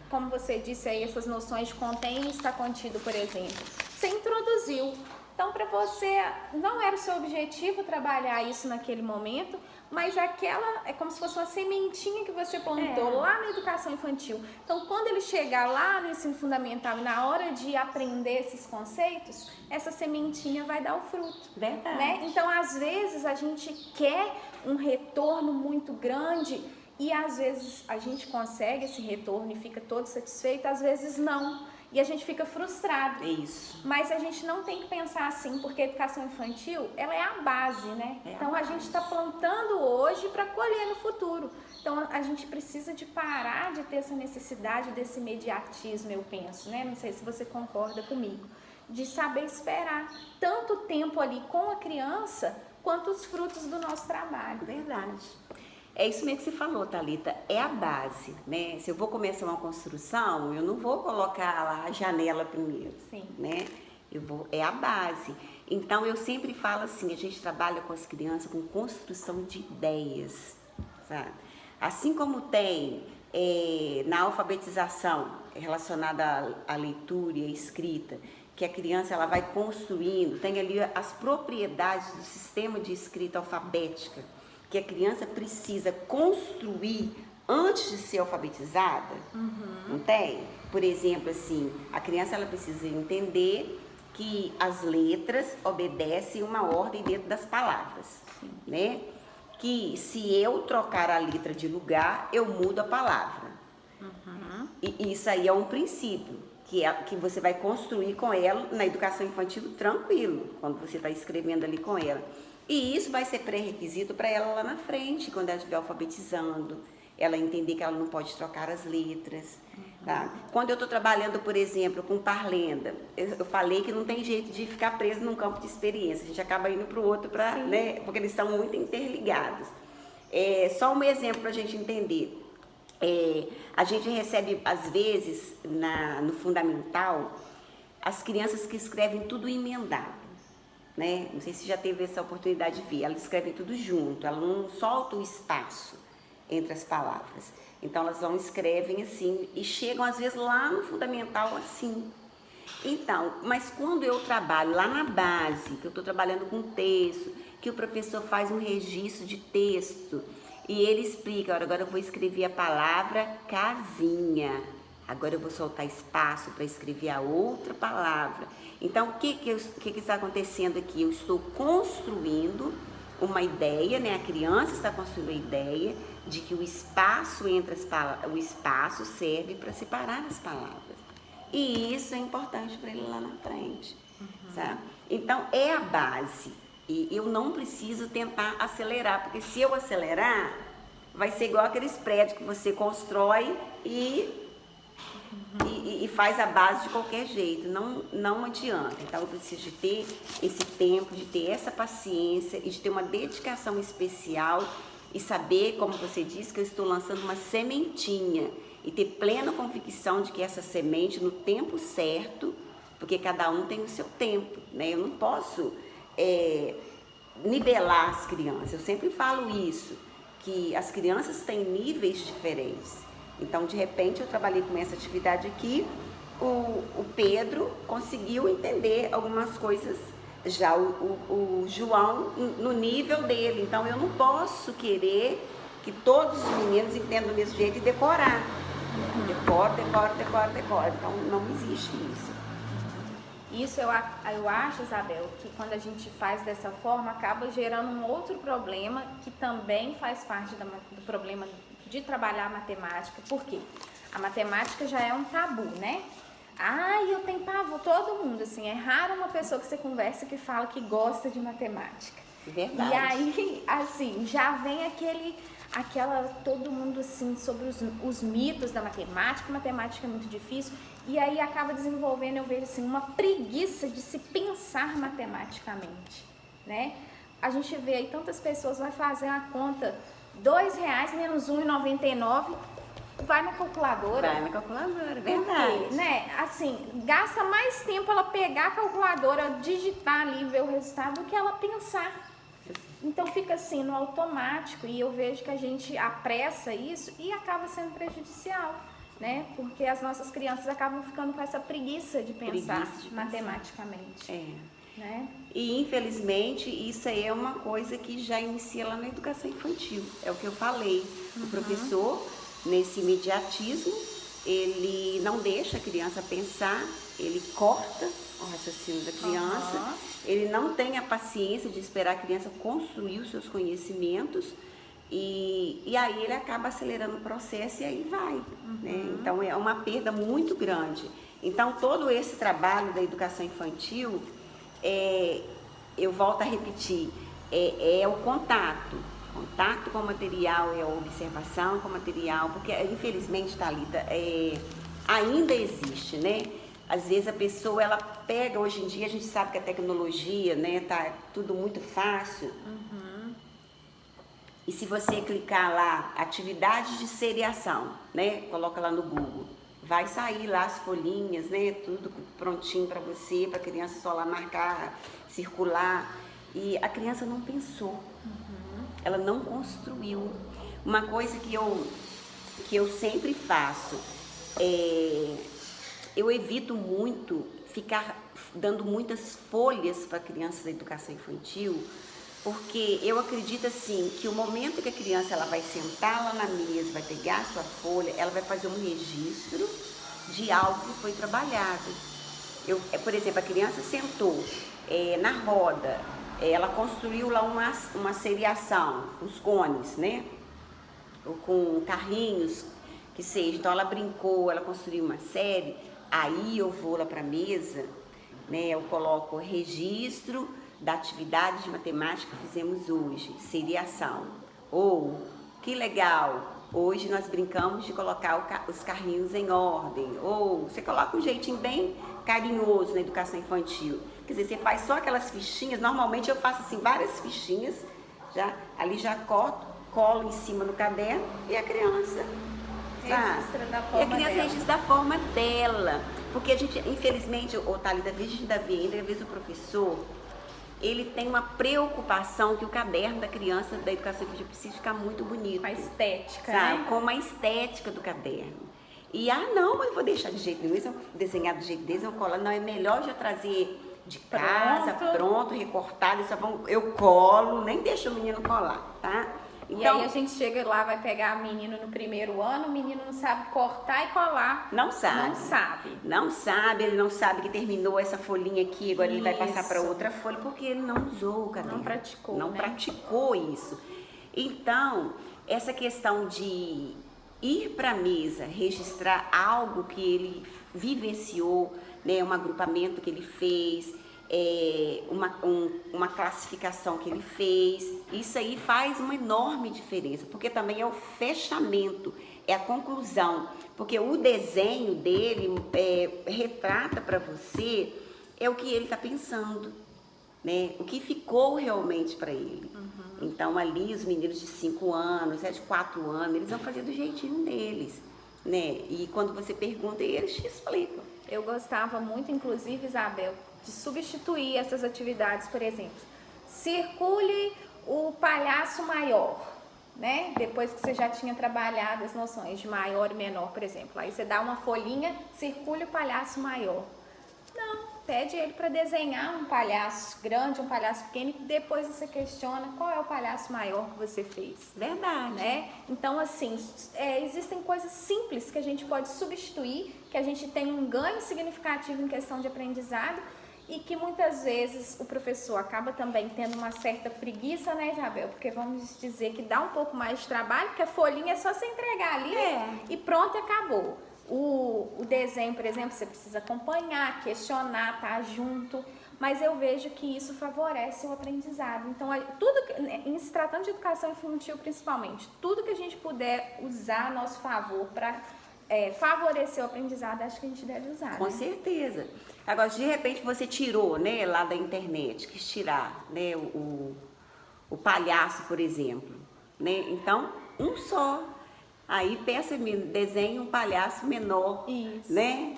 como você disse aí, essas noções de contém e está contido, por exemplo. Você introduziu. Então, para você, não era o seu objetivo trabalhar isso naquele momento, mas é como se fosse uma sementinha que você plantou lá na educação infantil. Então, quando ele chegar lá no ensino fundamental e na hora de aprender esses conceitos, essa sementinha vai dar o fruto. Verdade. Né? Então, às vezes, a gente quer um retorno muito grande e, às vezes, a gente consegue esse retorno e fica todo satisfeito, às vezes não. E a gente fica frustrado. Isso. Mas a gente não tem que pensar assim, porque a educação infantil, ela é a base, né? Então a gente está plantando hoje para colher no futuro. Então a gente precisa de parar de ter essa necessidade desse imediatismo, eu penso, né? Não sei se você concorda comigo. De saber esperar tanto tempo ali com a criança, quanto os frutos do nosso trabalho. Verdade. É isso mesmo que você falou, Thalita, é a base, né? Se eu vou começar uma construção, eu não vou colocar lá a janela primeiro, né? É a base. Então, eu sempre falo assim, a gente trabalha com as crianças com construção de ideias, sabe? Assim como tem na alfabetização relacionada à leitura e à escrita, que a criança ela vai construindo, tem ali as propriedades do sistema de escrita alfabética, que a criança precisa construir antes de ser alfabetizada, não tem? Por exemplo, assim, a criança ela precisa entender que as letras obedecem uma ordem dentro das palavras, né? Que se eu trocar a letra de lugar, eu mudo a palavra. E isso aí é um princípio que você vai construir com ela na educação infantil tranquilo, quando você está escrevendo ali com ela. E isso vai ser pré-requisito para ela lá na frente, quando ela estiver alfabetizando. ela entender que ela não pode trocar as letras. Tá? Quando eu estou trabalhando, por exemplo, com Parlenda, eu falei que não tem jeito de ficar preso num campo de experiência, a gente acaba indo para o outro, né, porque eles estão muito interligados. Só um exemplo para a gente entender. A gente recebe, às vezes, no fundamental, as crianças que escrevem tudo emendado. Né? Não sei se já teve essa oportunidade de ver, elas escrevem tudo junto, ela não solta o espaço entre as palavras. Então elas vão, escrevem assim e chegam às vezes lá no fundamental assim. Então, mas quando eu trabalho lá na base, que eu estou trabalhando com texto, que o professor faz um registro de texto e ele explica, agora eu vou escrever a palavra casinha, agora eu vou soltar espaço para escrever a outra palavra. Então, o que está acontecendo aqui? Eu estou construindo uma ideia, né? A criança está construindo a ideia de que o espaço entre as palavras, o espaço serve para separar as palavras. E isso é importante para ele lá na frente, sabe? Então, é a base. E eu não preciso tentar acelerar, porque se eu acelerar, vai ser igual aqueles prédios que você constrói e faz a base de qualquer jeito, não adianta. Então eu preciso de ter esse tempo, de ter essa paciência e de ter uma dedicação especial e saber, como você disse, que eu estou lançando uma sementinha e ter plena convicção de que essa semente, no tempo certo, porque cada um tem o seu tempo, né? Eu não posso nivelar as crianças, eu sempre falo isso, que as crianças têm níveis diferentes. Então, de repente, eu trabalhei com essa atividade aqui, o Pedro conseguiu entender algumas coisas, já o João no nível dele. Então, eu não posso querer que todos os meninos entendam do mesmo jeito e decorar. Decora. Então, não existe isso. Isso eu acho, Isabel, que quando a gente faz dessa forma, acaba gerando um outro problema que também faz parte do problema de trabalhar a matemática. Por quê? A matemática já é um tabu, né? Eu tenho pavor, todo mundo, assim, é raro uma pessoa que você conversa que fala que gosta de matemática. Verdade. E aí, assim, já vem todo mundo, assim, sobre os mitos da matemática é muito difícil, e aí acaba desenvolvendo, eu vejo, assim, uma preguiça de se pensar matematicamente, né? A gente vê aí tantas pessoas, vai fazer uma conta, R$2 menos R$1,99, vai na calculadora. Verdade. Porque, né, assim, gasta mais tempo ela pegar a calculadora, digitar ali, ver o resultado, do que ela pensar. Então fica assim, no automático, e eu vejo que a gente apressa isso e acaba sendo prejudicial, né? Porque as nossas crianças acabam ficando com essa preguiça de pensar matematicamente. Né? E infelizmente isso aí é uma coisa que já inicia lá na educação infantil, é o que eu falei. O professor, nesse imediatismo, ele não deixa a criança pensar, ele corta o raciocínio da criança, ele não tem a paciência de esperar a criança construir os seus conhecimentos e aí ele acaba acelerando o processo e aí vai. Né? Então é uma perda muito grande. Então todo esse trabalho da educação infantil, eu volto a repetir, é o contato com o material, é a observação com o material, porque infelizmente, Thalita, ainda existe, né? Às vezes a pessoa, ela pega, hoje em dia a gente sabe que a tecnologia, né, tá tudo muito fácil. E se você clicar lá, atividades de seriação, né, coloca lá no Google, vai sair lá as folhinhas, né, tudo prontinho para você, para a criança só lá marcar, circular. E a criança não pensou, ela não construiu. Uma coisa que eu sempre faço, eu evito muito ficar dando muitas folhas para crianças da educação infantil, porque eu acredito assim, que o momento que a criança ela vai sentar lá na mesa, vai pegar a sua folha, ela vai fazer um registro de algo que foi trabalhado. Por exemplo, a criança sentou na roda, ela construiu lá uma seriação, uns cones, né? Ou com carrinhos, que seja. Então ela brincou, ela construiu uma série. Aí eu vou lá para a mesa, né, eu coloco o registro da atividade de matemática que fizemos hoje, seriação. Ou, que legal, Hoje nós brincamos de colocar os carrinhos em ordem, ou você coloca um jeitinho bem carinhoso na educação infantil. Quer dizer, você faz só aquelas fichinhas, normalmente eu faço assim várias fichinhas, ali já corto, colo em cima no caderno e a criança registra da forma e a criança dela. registra da forma dela. Porque a gente, infelizmente, Thalita, às vezes a gente ainda vê, às vezes o professor, ele tem uma preocupação que o caderno da criança da educação infantil precisa ficar muito bonito. A estética, sabe? né? Como a estética do caderno. E, não, mas eu vou deixar de jeito nenhum, eu vou desenhar do jeito deles, eu colo. Não, é melhor já trazer de casa, pronto, recortado, eu colo, nem deixo o menino colar, tá? Então, e aí a gente chega lá, vai pegar o menino no primeiro ano, o menino não sabe cortar e colar. Não sabe. Não sabe, ele não sabe que terminou essa folhinha aqui, agora ele vai passar para outra folha, porque ele não usou o caderno. Não praticou, Não né? praticou isso. Então, essa questão de ir para a mesa, registrar algo que ele vivenciou, né, um agrupamento que ele fez, uma classificação que ele fez, isso aí faz uma enorme diferença, porque também é o fechamento, é a conclusão, porque o desenho dele retrata para você o que ele está pensando, né? O que ficou realmente para ele. Então ali os meninos de 5 anos, de 4 anos, eles vão fazer do jeitinho deles, né? E quando você pergunta, eles te explicam. Eu gostava muito, inclusive, Isabel, de substituir essas atividades, por exemplo, circule o palhaço maior, né? Depois que você já tinha trabalhado as noções de maior e menor, por exemplo. Aí você dá uma folhinha, circule o palhaço maior. Não, pede ele para desenhar um palhaço grande, um palhaço pequeno, e depois você questiona qual é o palhaço maior que você fez. Verdade. Né? Então, assim, existem coisas simples que a gente pode substituir, que a gente tem um ganho significativo em questão de aprendizado, e que muitas vezes o professor acaba também tendo uma certa preguiça, né, Isabel? Porque vamos dizer que dá um pouco mais de trabalho, porque a folhinha é só você entregar ali e pronto, acabou. O desenho, por exemplo, você precisa acompanhar, questionar, estar junto, mas eu vejo que isso favorece o aprendizado. Então, em se tratando de educação infantil principalmente, tudo que a gente puder usar a nosso favor para favorecer o aprendizado, acho que a gente deve usar. Com certeza. Agora, de repente você tirou, né, lá da internet, quis tirar, né, o palhaço, por exemplo, né? Então, um só. Aí peça, desenhe um palhaço menor, isso, né?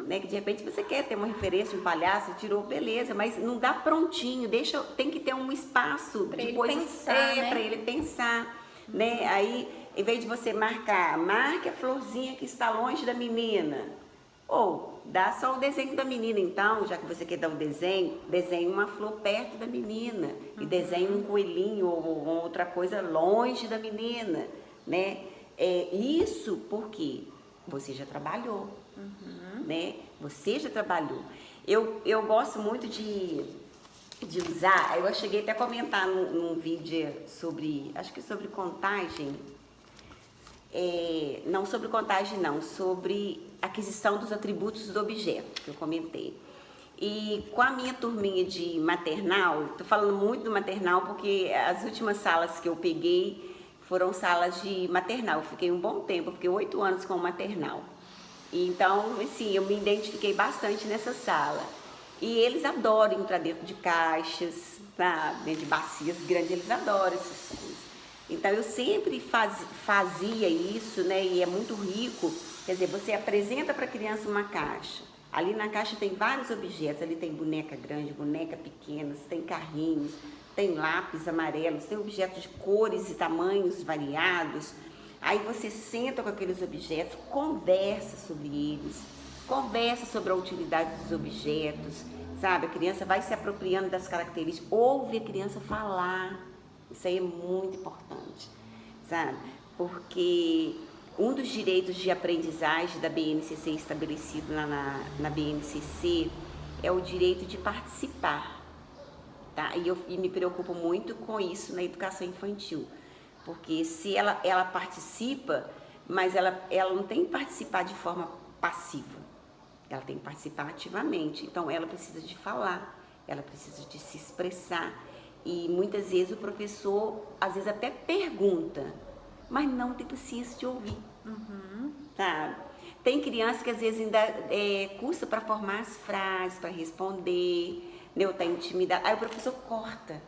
Né? Que de repente você quer ter uma referência de um palhaço, tirou, beleza, mas não dá prontinho, tem que ter um espaço pra de ele coisas pensar, né? para ele pensar, né? Aí, em vez de você marque a florzinha que está longe da menina, ou dá só o desenho da menina, então, já que você quer dar um desenhe uma flor perto da menina, e desenhe um coelhinho ou outra coisa longe da menina, né? Isso porque você já trabalhou, né? Você já trabalhou. Eu gosto muito de usar, eu cheguei até a comentar num vídeo acho que sobre contagem, não sobre contagem não, sobre aquisição dos atributos do objeto, que eu comentei. E com a minha turminha de maternal, estou falando muito do maternal porque as últimas salas que eu peguei foram salas de maternal. Eu fiquei um bom tempo, eu fiquei 8 anos com maternal. Então, assim, eu me identifiquei bastante nessa sala. E eles adoram entrar dentro de caixas, dentro de bacias grandes, eles adoram essas coisas. Então, eu sempre fazia isso, né? E é muito rico. Quer dizer, você apresenta para a criança uma caixa. Ali na caixa tem vários objetos. Ali tem boneca grande, boneca pequena, tem carrinhos, tem lápis amarelos, tem objetos de cores e tamanhos variados. Aí você senta com aqueles objetos, conversa sobre eles, conversa sobre a utilidade dos objetos, sabe? A criança vai se apropriando das características, ouve a criança falar. Isso aí é muito importante, sabe? Porque um dos direitos de aprendizagem da BNCC estabelecido lá na BNCC é o direito de participar. Tá? E me preocupo muito com isso na educação infantil, porque se ela participa, mas ela não tem que participar de forma passiva, ela tem que participar ativamente. Então ela precisa de falar, ela precisa de se expressar, e muitas vezes o professor às vezes até pergunta, mas não tem paciência de ouvir. Sabe? Tem criança que às vezes ainda custa para formar as frases, para responder, né? Ou tá intimidado. Aí o professor corta.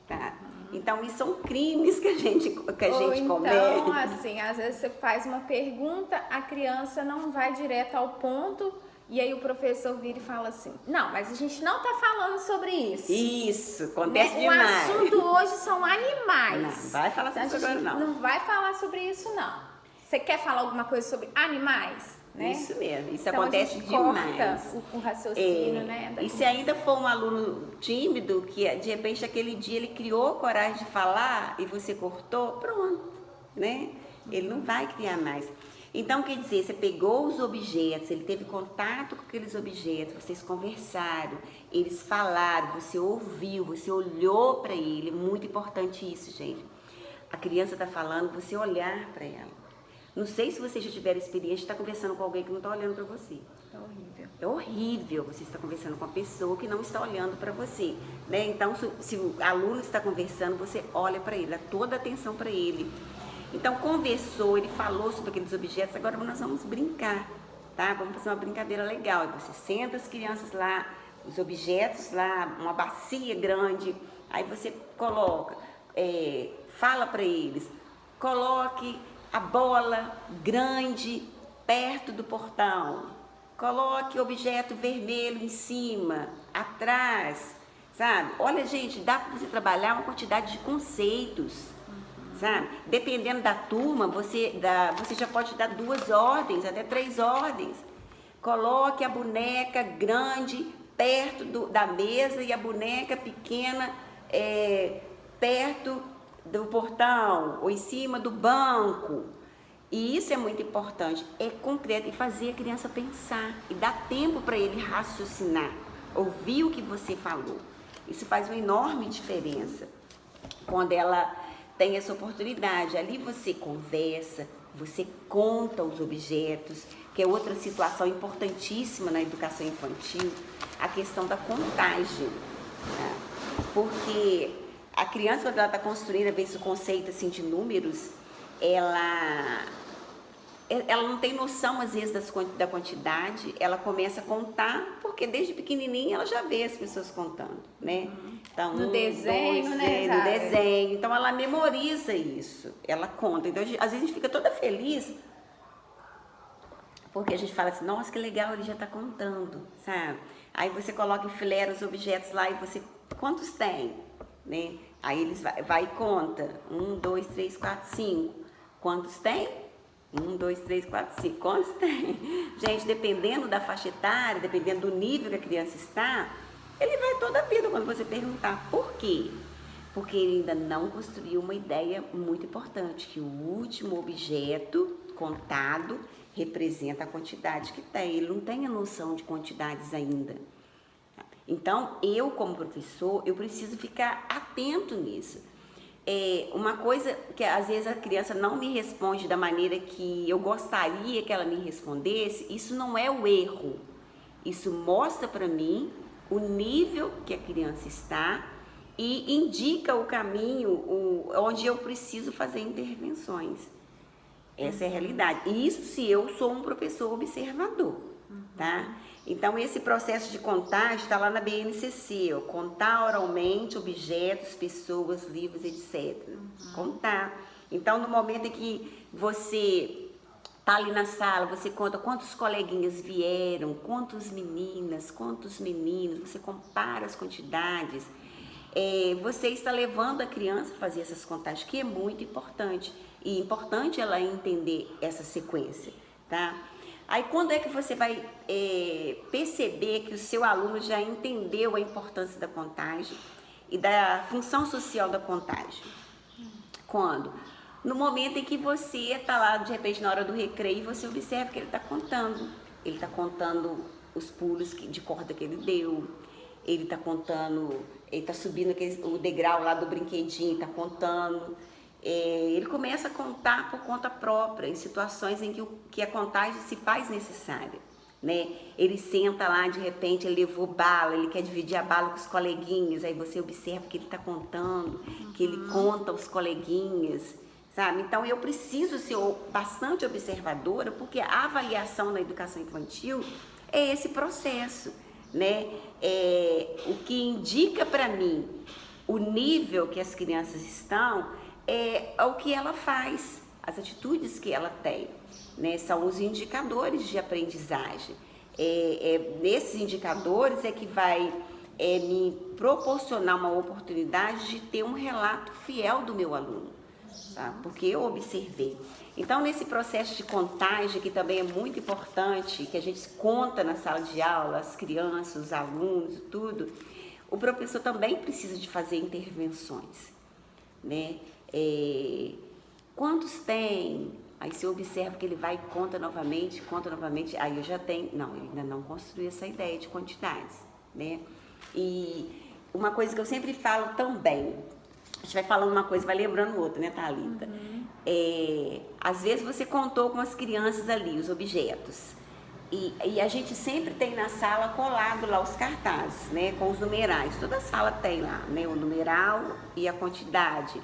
Tá? Então, isso são crimes que a gente então, comete. assim, às vezes você faz uma pergunta, a criança não vai direto ao ponto, e aí o professor vira e fala assim, não, mas a gente não tá falando sobre isso. Isso, acontece né? demais. O assunto hoje são animais. Não vai falar sobre isso agora, não. Não vai falar sobre isso, não. Você quer falar alguma coisa sobre animais? Né? Isso mesmo, isso então, acontece demais. O raciocínio, né? E se ainda for um aluno tímido, que de repente aquele dia ele criou coragem de falar e você cortou, pronto, né? Ele não vai criar mais. Então, quer dizer, você pegou os objetos, ele teve contato com aqueles objetos, vocês conversaram, eles falaram, você ouviu, você olhou para ele, muito importante isso, gente. A criança está falando, você olhar para ela. Não sei se vocês já tiveram experiência de estar conversando com alguém que não está olhando para você. É horrível. É horrível você estar conversando com uma pessoa que não está olhando para você. Né? Então, se o aluno está conversando, você olha para ele, dá toda a atenção para ele. Então, conversou, ele falou sobre aqueles objetos, agora nós vamos brincar, tá? Vamos fazer uma brincadeira legal. Aí você senta as crianças lá, os objetos lá, uma bacia grande, aí você coloca, fala para eles, coloque a bola grande perto do portão, coloque objeto vermelho em cima, atrás, sabe? Olha, gente, dá para você trabalhar uma quantidade de conceitos, sabe? Dependendo da turma, você já pode dar 2 ordens, até 3 ordens. Coloque a boneca grande perto da mesa e a boneca pequena perto do portão ou em cima do banco. E isso é muito importante, é concreto, e fazer a criança pensar e dar tempo para ele raciocinar, ouvir o que você falou. Isso faz uma enorme diferença quando ela tem essa oportunidade. Ali você conversa, você conta os objetos, que é outra situação importantíssima na educação infantil, a questão da contagem, né? Porque a criança, quando ela está construindo, às vezes, o conceito assim, de números, ela não tem noção, às vezes, da quantidade, ela começa a contar, porque desde pequenininha ela já vê as pessoas contando, né? Então, no desenho, 2, né? No desenho, então ela memoriza isso, ela conta. Então, às vezes a gente fica toda feliz, porque a gente fala assim, nossa, que legal, ele já está contando, sabe? Aí você coloca, enfileira os objetos lá e você, quantos tem? Né? Aí eles vai e conta, 1, 2, 3, 4, 5. Quantos tem? 1, 2, 3, 4, 5. Quantos tem? Gente, dependendo da faixa etária, dependendo do nível que a criança está, ele vai toda a vida quando você perguntar. Por quê? Porque ele ainda não construiu uma ideia muito importante, que o último objeto contado representa a quantidade que tem. Ele não tem a noção de quantidades ainda. Então, eu como professor, eu preciso ficar atento nisso. Uma coisa que às vezes a criança não me responde da maneira que eu gostaria que ela me respondesse, isso não é o erro. Isso mostra para mim o nível que a criança está e indica o caminho onde eu preciso fazer intervenções. Essa é a realidade. E isso se eu sou um professor observador, tá? Então, esse processo de contagem está lá na BNCC, ó, contar oralmente objetos, pessoas, livros, etc. Contar. Então, no momento em que você está ali na sala, você conta quantos coleguinhas vieram, quantas meninas, quantos meninos, você compara as quantidades. Você está levando a criança a fazer essas contagens, que é muito importante. E é importante ela entender essa sequência, tá? Aí, quando é que você vai perceber que o seu aluno já entendeu a importância da contagem e da função social da contagem? Quando? No momento em que você está lá, de repente, na hora do recreio, você observa que ele está contando. Ele está contando os pulos de corda que ele deu, ele está contando, ele está subindo o degrau lá do brinquedinho, está contando. Ele começa a contar por conta própria, em situações em que a contagem se faz necessária, né? Ele senta lá, de repente, ele levou bala, ele quer dividir a bala com os coleguinhas, aí você observa que ele está contando, que ele conta os coleguinhas, sabe? Então eu preciso ser bastante observadora, porque a avaliação na educação infantil é esse processo, né? O que indica para mim o nível que as crianças estão é o que ela faz, as atitudes que ela tem, né? São os indicadores de aprendizagem. Nesses indicadores é que vai me proporcionar uma oportunidade de ter um relato fiel do meu aluno, sabe? Porque eu observei. Então, nesse processo de contagem, que também é muito importante, que a gente conta na sala de aula, as crianças, os alunos, tudo, o professor também precisa de fazer intervenções, né? Quantos tem? Aí você observa que ele vai e conta novamente, aí eu já tenho... Não, ele ainda não construiu essa ideia de quantidades, né? E uma coisa que eu sempre falo também, a gente vai falando uma coisa, vai lembrando outra, né, Thalita? Às vezes você contou com as crianças ali, os objetos, e a gente sempre tem na sala colado lá os cartazes, né, com os numerais. Toda sala tem lá, né, o numeral e a quantidade.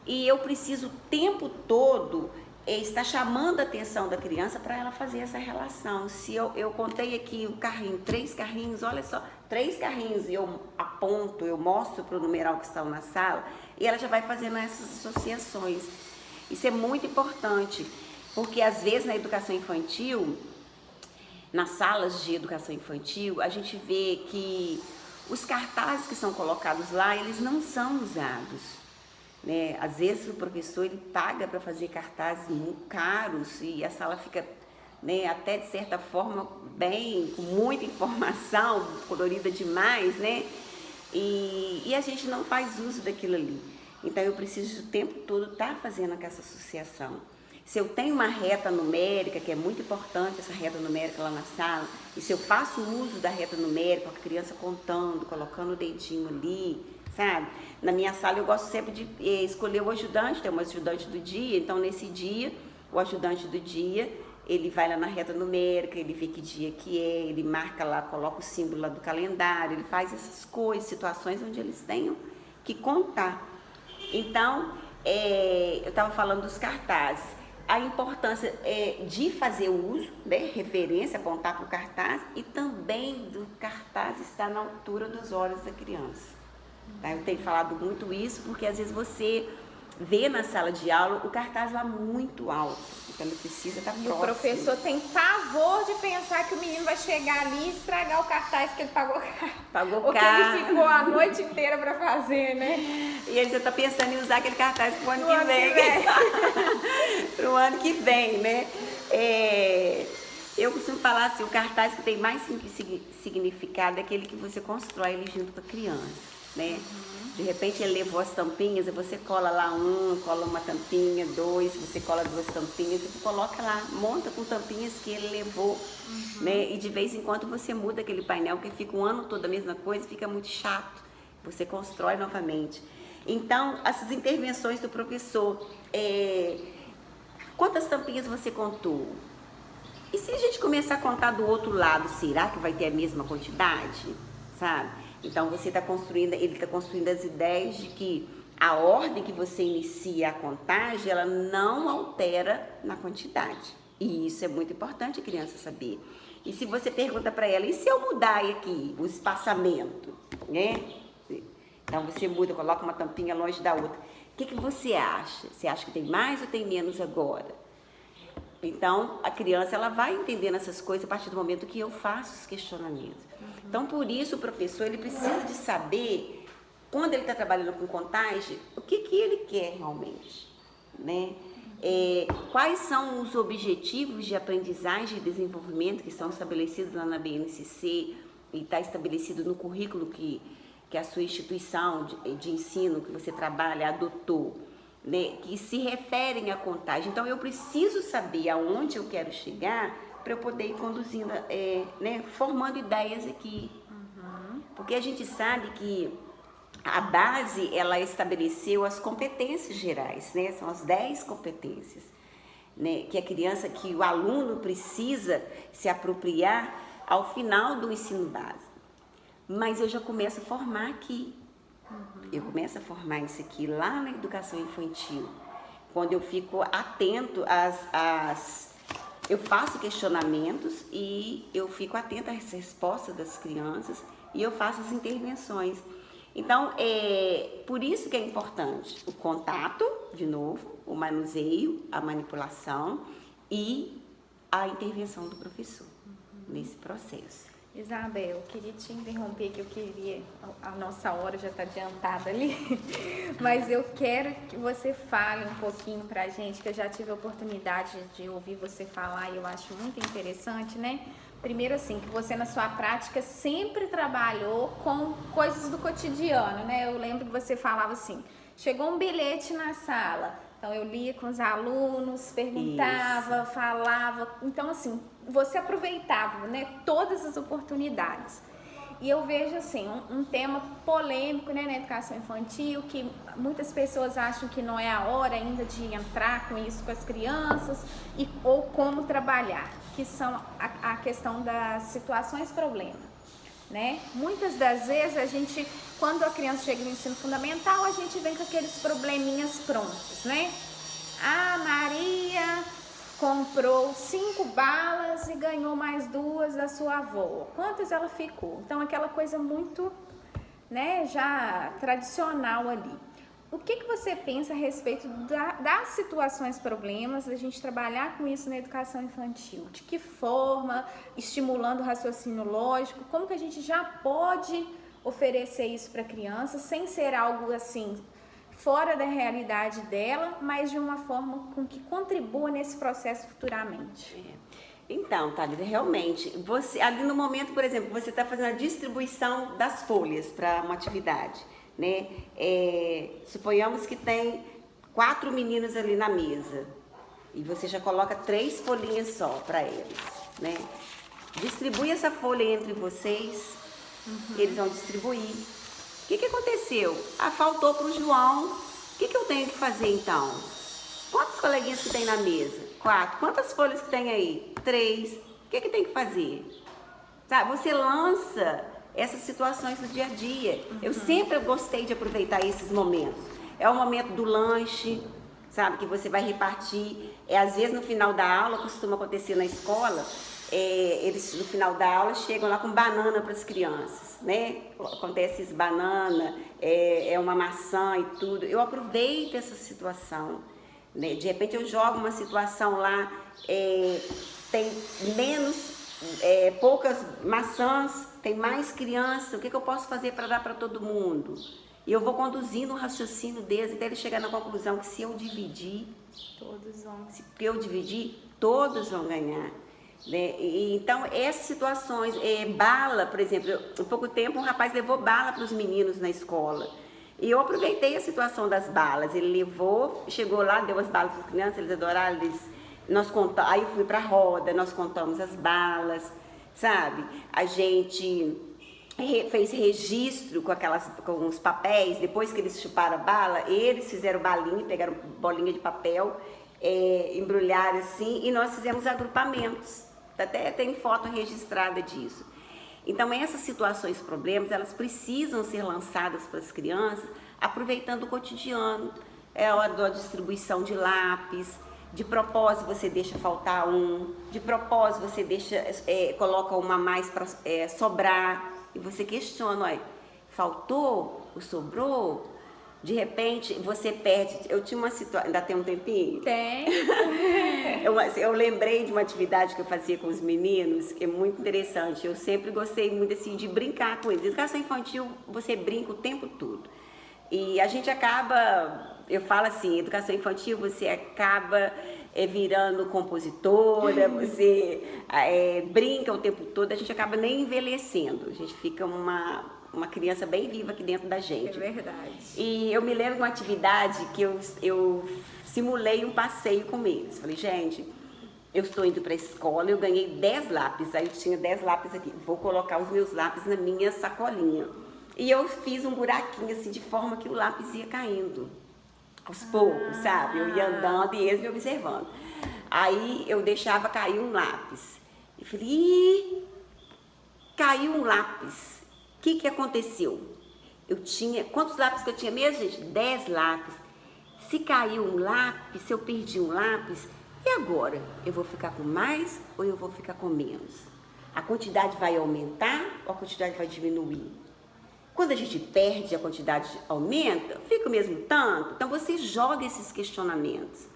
E eu preciso o tempo todo estar chamando a atenção da criança para ela fazer essa relação. Se eu contei aqui o carrinho, 3 carrinhos, olha só, 3 carrinhos, e eu aponto, eu mostro para o numeral que estão na sala, e ela já vai fazendo essas associações. Isso é muito importante, porque às vezes na educação infantil, nas salas de educação infantil, a gente vê que os cartazes que são colocados lá, eles não são usados, né? Às vezes o professor ele paga para fazer cartazes muito caros e a sala fica, né, até de certa forma bem, com muita informação, colorida demais, né? E a gente não faz uso daquilo ali. Então eu preciso o tempo todo estar fazendo essa associação. Se eu tenho uma reta numérica, que é muito importante essa reta numérica lá na sala, e se eu faço uso da reta numérica, a criança contando, colocando o dedinho ali, sabe? Na minha sala eu gosto sempre de escolher o ajudante, tem um ajudante do dia, então nesse dia, o ajudante do dia, ele vai lá na reta numérica, ele vê que dia que é, ele marca lá, coloca o símbolo lá do calendário, ele faz essas coisas, situações onde eles tenham que contar. Então, eu estava falando dos cartazes. A importância de fazer o uso, né, referência, apontar para o cartaz, e também do cartaz estar na altura dos olhos da criança. Tá? Eu tenho falado muito isso porque às vezes você vê na sala de aula o cartaz lá muito alto, então ele precisa estar próximo. E o professor tem pavor de pensar que o menino vai chegar ali e estragar o cartaz que ele pagou caro. Pagou ou caro. que ele ficou a noite inteira para fazer, né? E aí você está pensando em usar aquele cartaz para o ano que vem. Para o ano que vem, né? Eu costumo falar assim, o cartaz que tem mais significado é aquele que você constrói ele junto com a criança, né? De repente ele levou as tampinhas, e você cola lá cola uma tampinha, 2, você cola 2 tampinhas, e coloca lá, monta com tampinhas que ele levou, né? E de vez em quando você muda aquele painel, porque fica um ano todo a mesma coisa, fica muito chato. Você constrói novamente. Então, essas intervenções do professor, quantas tampinhas você contou? E se a gente começar a contar do outro lado, será que vai ter a mesma quantidade? Sabe? Então ele está construindo as ideias de que a ordem que você inicia a contagem, ela não altera na quantidade. E isso é muito importante a criança saber. E se você pergunta para ela, e se eu mudar aqui o espaçamento, né? Então você muda, coloca uma tampinha longe da outra. O que você acha? Você acha que tem mais ou tem menos agora? Então a criança ela vai entendendo essas coisas a partir do momento que eu faço os questionamentos. Então, por isso, o professor ele precisa de saber, quando ele está trabalhando com contagem, o que ele quer realmente, né? Quais são os objetivos de aprendizagem e desenvolvimento que são estabelecidos lá na BNCC e está estabelecido no currículo que a sua instituição de ensino que você trabalha adotou, né? Que se referem à contagem. Então, eu preciso saber aonde eu quero chegar para eu poder ir conduzindo, né, formando ideias aqui. Porque a gente sabe que a base, ela estabeleceu as competências gerais, né? São as 10 competências, né? Que a criança, que o aluno precisa se apropriar ao final do ensino básico. Mas eu já começo a formar aqui. Eu começo a formar isso aqui lá na educação infantil. quando eu fico atento eu faço questionamentos e eu fico atenta às respostas das crianças e eu faço as intervenções. Então, por isso que é importante o contato, de novo, o manuseio, a manipulação e a intervenção do professor nesse processo. Isabel, eu queria te interromper, que a nossa hora já está adiantada ali, mas eu quero que você fale um pouquinho pra gente, que eu já tive a oportunidade de ouvir você falar e eu acho muito interessante, né? Primeiro assim, que você na sua prática sempre trabalhou com coisas do cotidiano, né? Eu lembro que você falava assim, chegou um bilhete na sala, então eu lia com os alunos, perguntava, falava, então assim, você aproveitava, né, todas as oportunidades. E eu vejo assim, um tema polêmico, né, na educação infantil, que muitas pessoas acham que não é a hora ainda de entrar com isso com as crianças, ou como trabalhar, que são a questão das situações problema, né? Muitas das vezes a gente, quando a criança chega no ensino fundamental, a gente vem com aqueles probleminhas prontos, né? A Maria comprou 5 balas e ganhou mais 2 da sua avó. Quantas ela ficou? Então, aquela coisa muito, né, já tradicional ali. O que você pensa a respeito das situações problemas, da gente trabalhar com isso na educação infantil? De que forma, estimulando o raciocínio lógico, como que a gente já pode oferecer isso para a criança sem ser algo assim fora da realidade dela, mas de uma forma com que contribua nesse processo futuramente? Então, Thalita, realmente, você ali no momento, por exemplo, você está fazendo a distribuição das folhas para uma atividade, né? Suponhamos que tem 4 meninos ali na mesa e você já coloca 3 folhinhas só para eles, né? Distribui essa folha entre vocês, eles vão distribuir. O que aconteceu? Faltou para o João. O que eu tenho que fazer então? Quantos coleguinhas que tem na mesa? 4. Quantas folhas que tem aí? 3. O que tem que fazer? Sabe, você lança essas situações do dia a dia. Eu sempre gostei de aproveitar esses momentos. É o momento do lanche, sabe, que você vai repartir. Às vezes no final da aula, costuma acontecer na escola, eles no final da aula chegam lá com banana para as crianças, né? Acontece isso, banana, uma maçã e tudo. Eu aproveito essa situação, né? De repente eu jogo uma situação lá, tem poucas maçãs, tem mais crianças, o que eu posso fazer para dar para todo mundo? E eu vou conduzindo o raciocínio deles até ele chegar na conclusão que se eu dividir, todos vão ganhar. Né? Então, essas situações, bala, por exemplo, há pouco tempo um rapaz levou bala para os meninos na escola. E eu aproveitei a situação das balas. Ele levou, chegou lá, deu as balas para as crianças, eles adoraram, aí eu fui para a roda, nós contamos as balas, sabe? A gente fez registro com os papéis, depois que eles chuparam a bala, eles fizeram balinha, pegaram bolinha de papel, embrulharam assim, e nós fizemos agrupamentos. Até tem foto registrada disso. Então, essas situações, problemas, elas precisam ser lançadas para as crianças, aproveitando o cotidiano. É a hora da distribuição de lápis, de propósito você deixa faltar um, de propósito você coloca uma a mais para sobrar, e você questiona, olha, faltou ou sobrou? De repente, você perde. Eu tinha uma situação. Ainda tem um tempinho? Tem. Eu lembrei de uma atividade que eu fazia com os meninos, que é muito interessante. Eu sempre gostei muito assim, de brincar com eles. Educação infantil, você brinca o tempo todo. E a gente acaba, eu falo assim, educação infantil, você acaba virando compositora, você brinca o tempo todo, a gente acaba nem envelhecendo. A gente fica uma criança bem viva aqui dentro da gente. É verdade. E eu me lembro de uma atividade que eu simulei um passeio com eles. Falei, gente, eu estou indo para a escola, eu ganhei 10 lápis, aí eu tinha 10 lápis aqui, vou colocar os meus lápis na minha sacolinha. E eu fiz um buraquinho assim, de forma que o lápis ia caindo, aos poucos, sabe? Eu ia andando e eles me observando. Aí eu deixava cair um lápis. E falei, caiu um lápis. O que aconteceu? Quantos lápis que eu tinha mesmo, gente? 10 lápis. Se caiu um lápis, se eu perdi um lápis, e agora? Eu vou ficar com mais ou eu vou ficar com menos? A quantidade vai aumentar ou a quantidade vai diminuir? Quando a gente perde, a quantidade aumenta, fica o mesmo tanto? Então você joga esses questionamentos.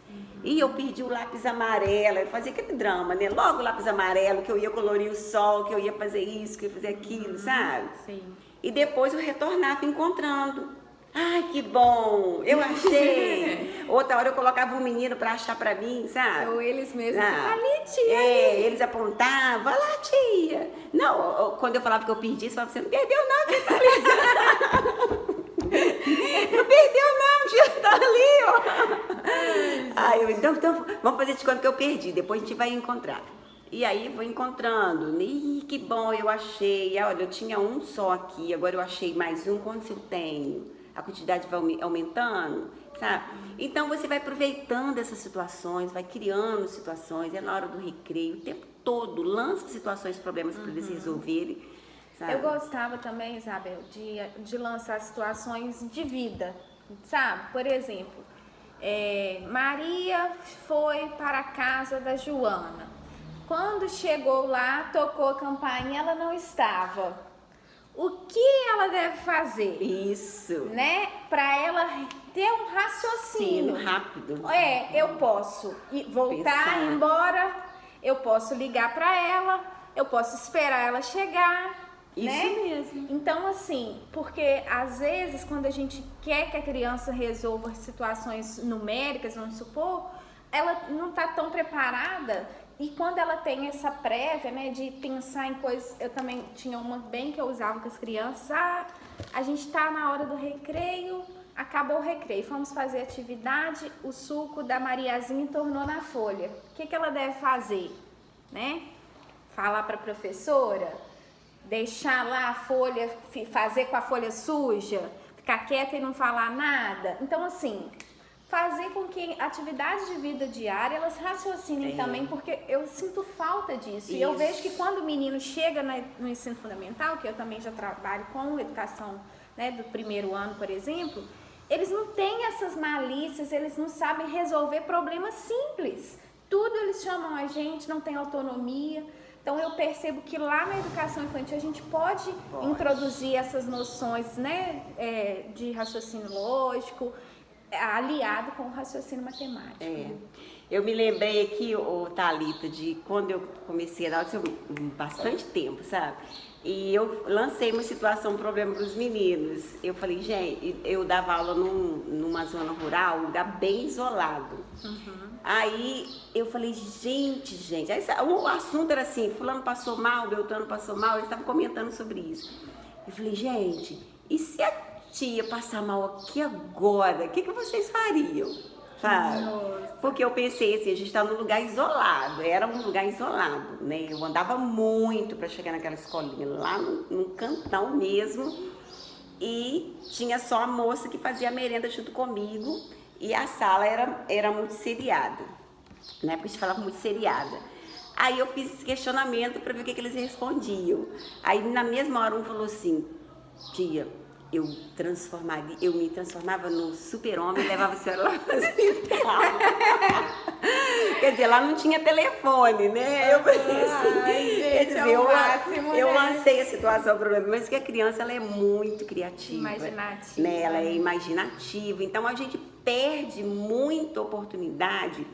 E eu perdi o lápis amarelo, eu fazia aquele drama, né? Logo o lápis amarelo, que eu ia colorir o sol, que eu ia fazer isso, que eu ia fazer aquilo, sabe? Sim. E depois eu retornava encontrando. Ai, que bom, eu achei. Outra hora eu colocava um menino para achar para mim, sabe? Ou eles mesmos, Ah, ali, tia. eles apontavam, vai lá, tia. Não, quando eu falava que eu perdi, você falava, você não perdeu não, tia, tá ali. Não perdeu não, tia, tá ali, ó. Ai, então, vamos fazer de conta que eu perdi, depois a gente vai encontrar. E aí vou encontrando, ih, que bom, eu achei, olha, eu tinha um só aqui, agora eu achei mais um, quantos eu tenho? A quantidade vai aumentando, sabe? Então você vai aproveitando essas situações, vai criando situações, é na hora do recreio, o tempo todo, lança situações, problemas para eles resolverem, sabe? Eu gostava também, Isabel, de lançar situações de vida, sabe? Por exemplo, Maria foi para a casa da Joana. Quando chegou lá, tocou a campainha, ela não estava. O que ela deve fazer? Isso. Né? Para ela ter um raciocínio. Sim, rápido. Eu posso voltar, ir embora, eu posso ligar para ela, eu posso esperar ela chegar. Isso né? mesmo. Então, assim, porque às vezes quando a gente quer que a criança resolva situações numéricas, vamos supor, ela não está tão preparada. E quando ela tem essa prévia, né, de pensar em coisas, eu também tinha uma bem que eu usava com as crianças, a gente tá na hora do recreio, acabou o recreio, vamos fazer atividade, o suco da Mariazinha tornou na folha. O que ela deve fazer, né? Falar para a professora, deixar lá a folha, fazer com a folha suja, ficar quieta e não falar nada. Então, assim, fazer com que a atividade de vida diária, elas raciocinem também, porque eu sinto falta disso. Isso. E eu vejo que quando o menino chega no ensino fundamental, que eu também já trabalho com educação, né, do primeiro ano, por exemplo, eles não têm essas malícias, eles não sabem resolver problemas simples. Tudo eles chamam a gente, não tem autonomia. Então eu percebo que lá na educação infantil a gente pode introduzir essas noções, né, de raciocínio lógico, aliado com o raciocínio matemático. Eu me lembrei aqui, Thalita, de quando eu comecei a dar aula, bastante tempo, sabe? E eu lancei uma situação, um problema para os meninos. Eu falei, gente, eu dava aula numa zona rural, um lugar bem isolado. Aí eu falei, gente, aí, o assunto era assim, fulano passou mal, Beltrano passou mal, eles estavam comentando sobre isso. Eu falei, gente, e se a tia passar mal aqui agora, o que vocês fariam? Sabe? Porque eu pensei assim, a gente está num lugar isolado, era um lugar isolado, né? Eu andava muito para chegar naquela escolinha, lá num cantão mesmo, e tinha só a moça que fazia a merenda junto comigo, e a sala era muito seriada, né? Porque a gente falava muito seriada. Aí eu fiz esse questionamento para ver o que eles respondiam. Aí na mesma hora um falou assim, tia, eu me transformava no super-homem e levava a senhora lá para o hospital. Quer dizer, lá não tinha telefone, né? Eu quer dizer, eu lancei a situação, o problema, mas que a criança ela é muito criativa. Imaginativa. Né? Ela é imaginativa. Então a gente perde muita oportunidade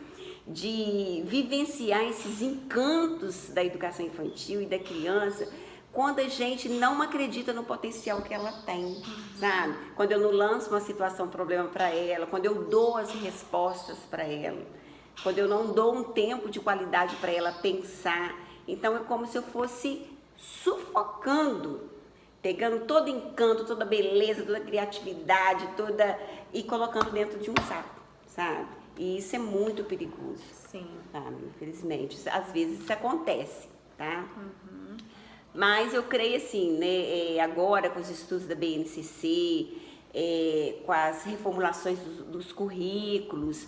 de vivenciar esses encantos da educação infantil e da criança, quando a gente não acredita no potencial que ela tem, sabe? Quando eu não lanço uma situação, um problema para ela, quando eu dou as respostas para ela, quando eu não dou um tempo de qualidade para ela pensar. Então é como se eu fosse sufocando, pegando todo o encanto, toda a beleza, toda a criatividade, e colocando dentro de um saco, sabe? E isso é muito perigoso. Sim. Sabe? Infelizmente, às vezes isso acontece, tá? Mas eu creio assim, né, agora com os estudos da BNCC, com as reformulações dos currículos,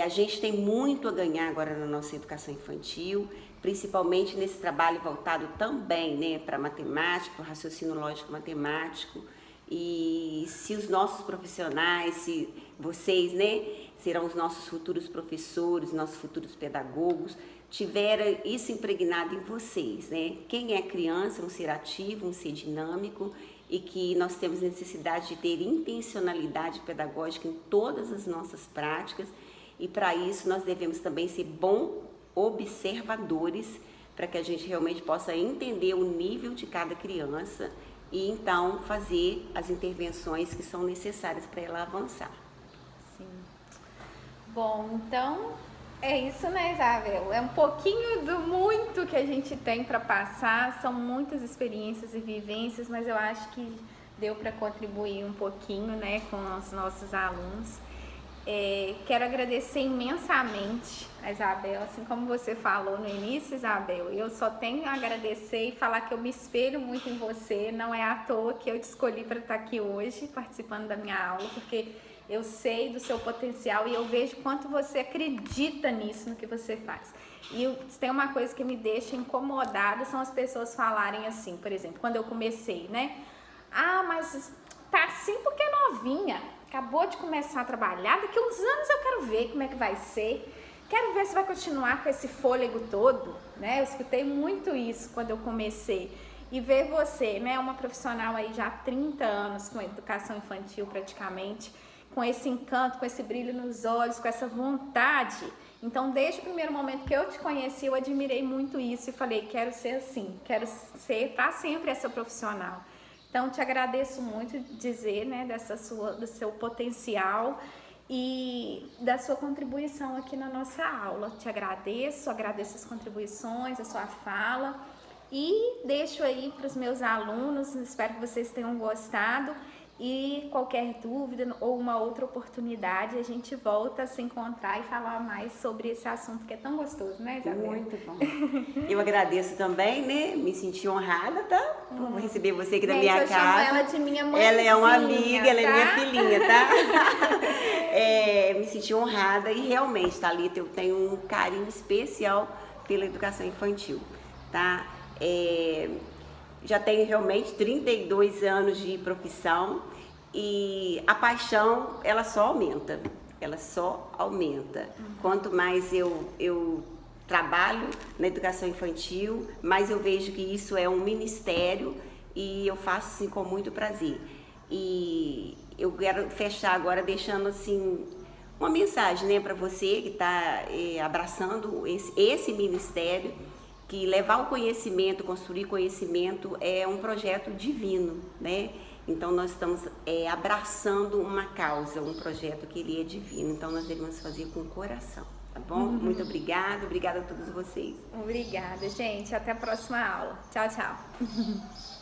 a gente tem muito a ganhar agora na nossa educação infantil, principalmente nesse trabalho voltado também, né, para matemática, para raciocínio lógico matemático. E se os nossos profissionais se vocês, né, serão os nossos futuros professores, nossos futuros pedagogos, tiveram isso impregnado em vocês, né? Quem é criança é um ser ativo, um ser dinâmico e que nós temos necessidade de ter intencionalidade pedagógica em todas as nossas práticas e para isso nós devemos também ser bons observadores para que a gente realmente possa entender o nível de cada criança e então fazer as intervenções que são necessárias para ela avançar. Sim. Bom, então é isso, né, Isabel? É um pouquinho do muito que a gente tem para passar, são muitas experiências e vivências, mas eu acho que deu para contribuir um pouquinho, né, com os nossos alunos. Quero agradecer imensamente a Isabel, assim como você falou no início, Isabel, eu só tenho a agradecer e falar que eu me espelho muito em você, não é à toa que eu te escolhi para estar aqui hoje, participando da minha aula, porque eu sei do seu potencial e eu vejo quanto você acredita nisso, no que você faz. E tem uma coisa que me deixa incomodada, são as pessoas falarem assim, por exemplo, quando eu comecei, né? Ah, mas tá assim porque é novinha, acabou de começar a trabalhar, daqui a uns anos eu quero ver como é que vai ser, quero ver se vai continuar com esse fôlego todo, né? Eu escutei muito isso quando eu comecei. E ver você, né, uma profissional aí já há 30 anos com educação infantil praticamente, com esse encanto, com esse brilho nos olhos, com essa vontade. Então, desde o primeiro momento que eu te conheci, eu admirei muito isso e falei, quero ser assim, quero ser para sempre essa profissional. Então, te agradeço muito de dizer, né, do seu potencial e da sua contribuição aqui na nossa aula. Te agradeço as contribuições, a sua fala e deixo aí para os meus alunos, espero que vocês tenham gostado. E qualquer dúvida ou uma outra oportunidade, a gente volta a se encontrar e falar mais sobre esse assunto que é tão gostoso, né, Isabel? Muito bom. Eu agradeço também, né? Me senti honrada, tá? Por receber você aqui na minha casa. Eu chamo ela de minha mãezinha, ela é uma amiga, tá? ela é minha filhinha, tá? Me senti honrada e realmente, Thalita, eu tenho um carinho especial pela educação infantil, tá? Já tenho realmente 32 anos de profissão e a paixão, ela só aumenta, Quanto mais eu trabalho na educação infantil, mais eu vejo que isso é um ministério e eu faço assim com muito prazer. E eu quero fechar agora deixando assim uma mensagem, né, para você que está abraçando esse ministério, que levar o conhecimento, construir conhecimento é um projeto divino, né? Então nós estamos abraçando uma causa, um projeto que ele é divino, então nós devemos fazer com o coração, tá bom? Muito obrigada a todos vocês. Obrigada, gente, até a próxima aula. Tchau, tchau.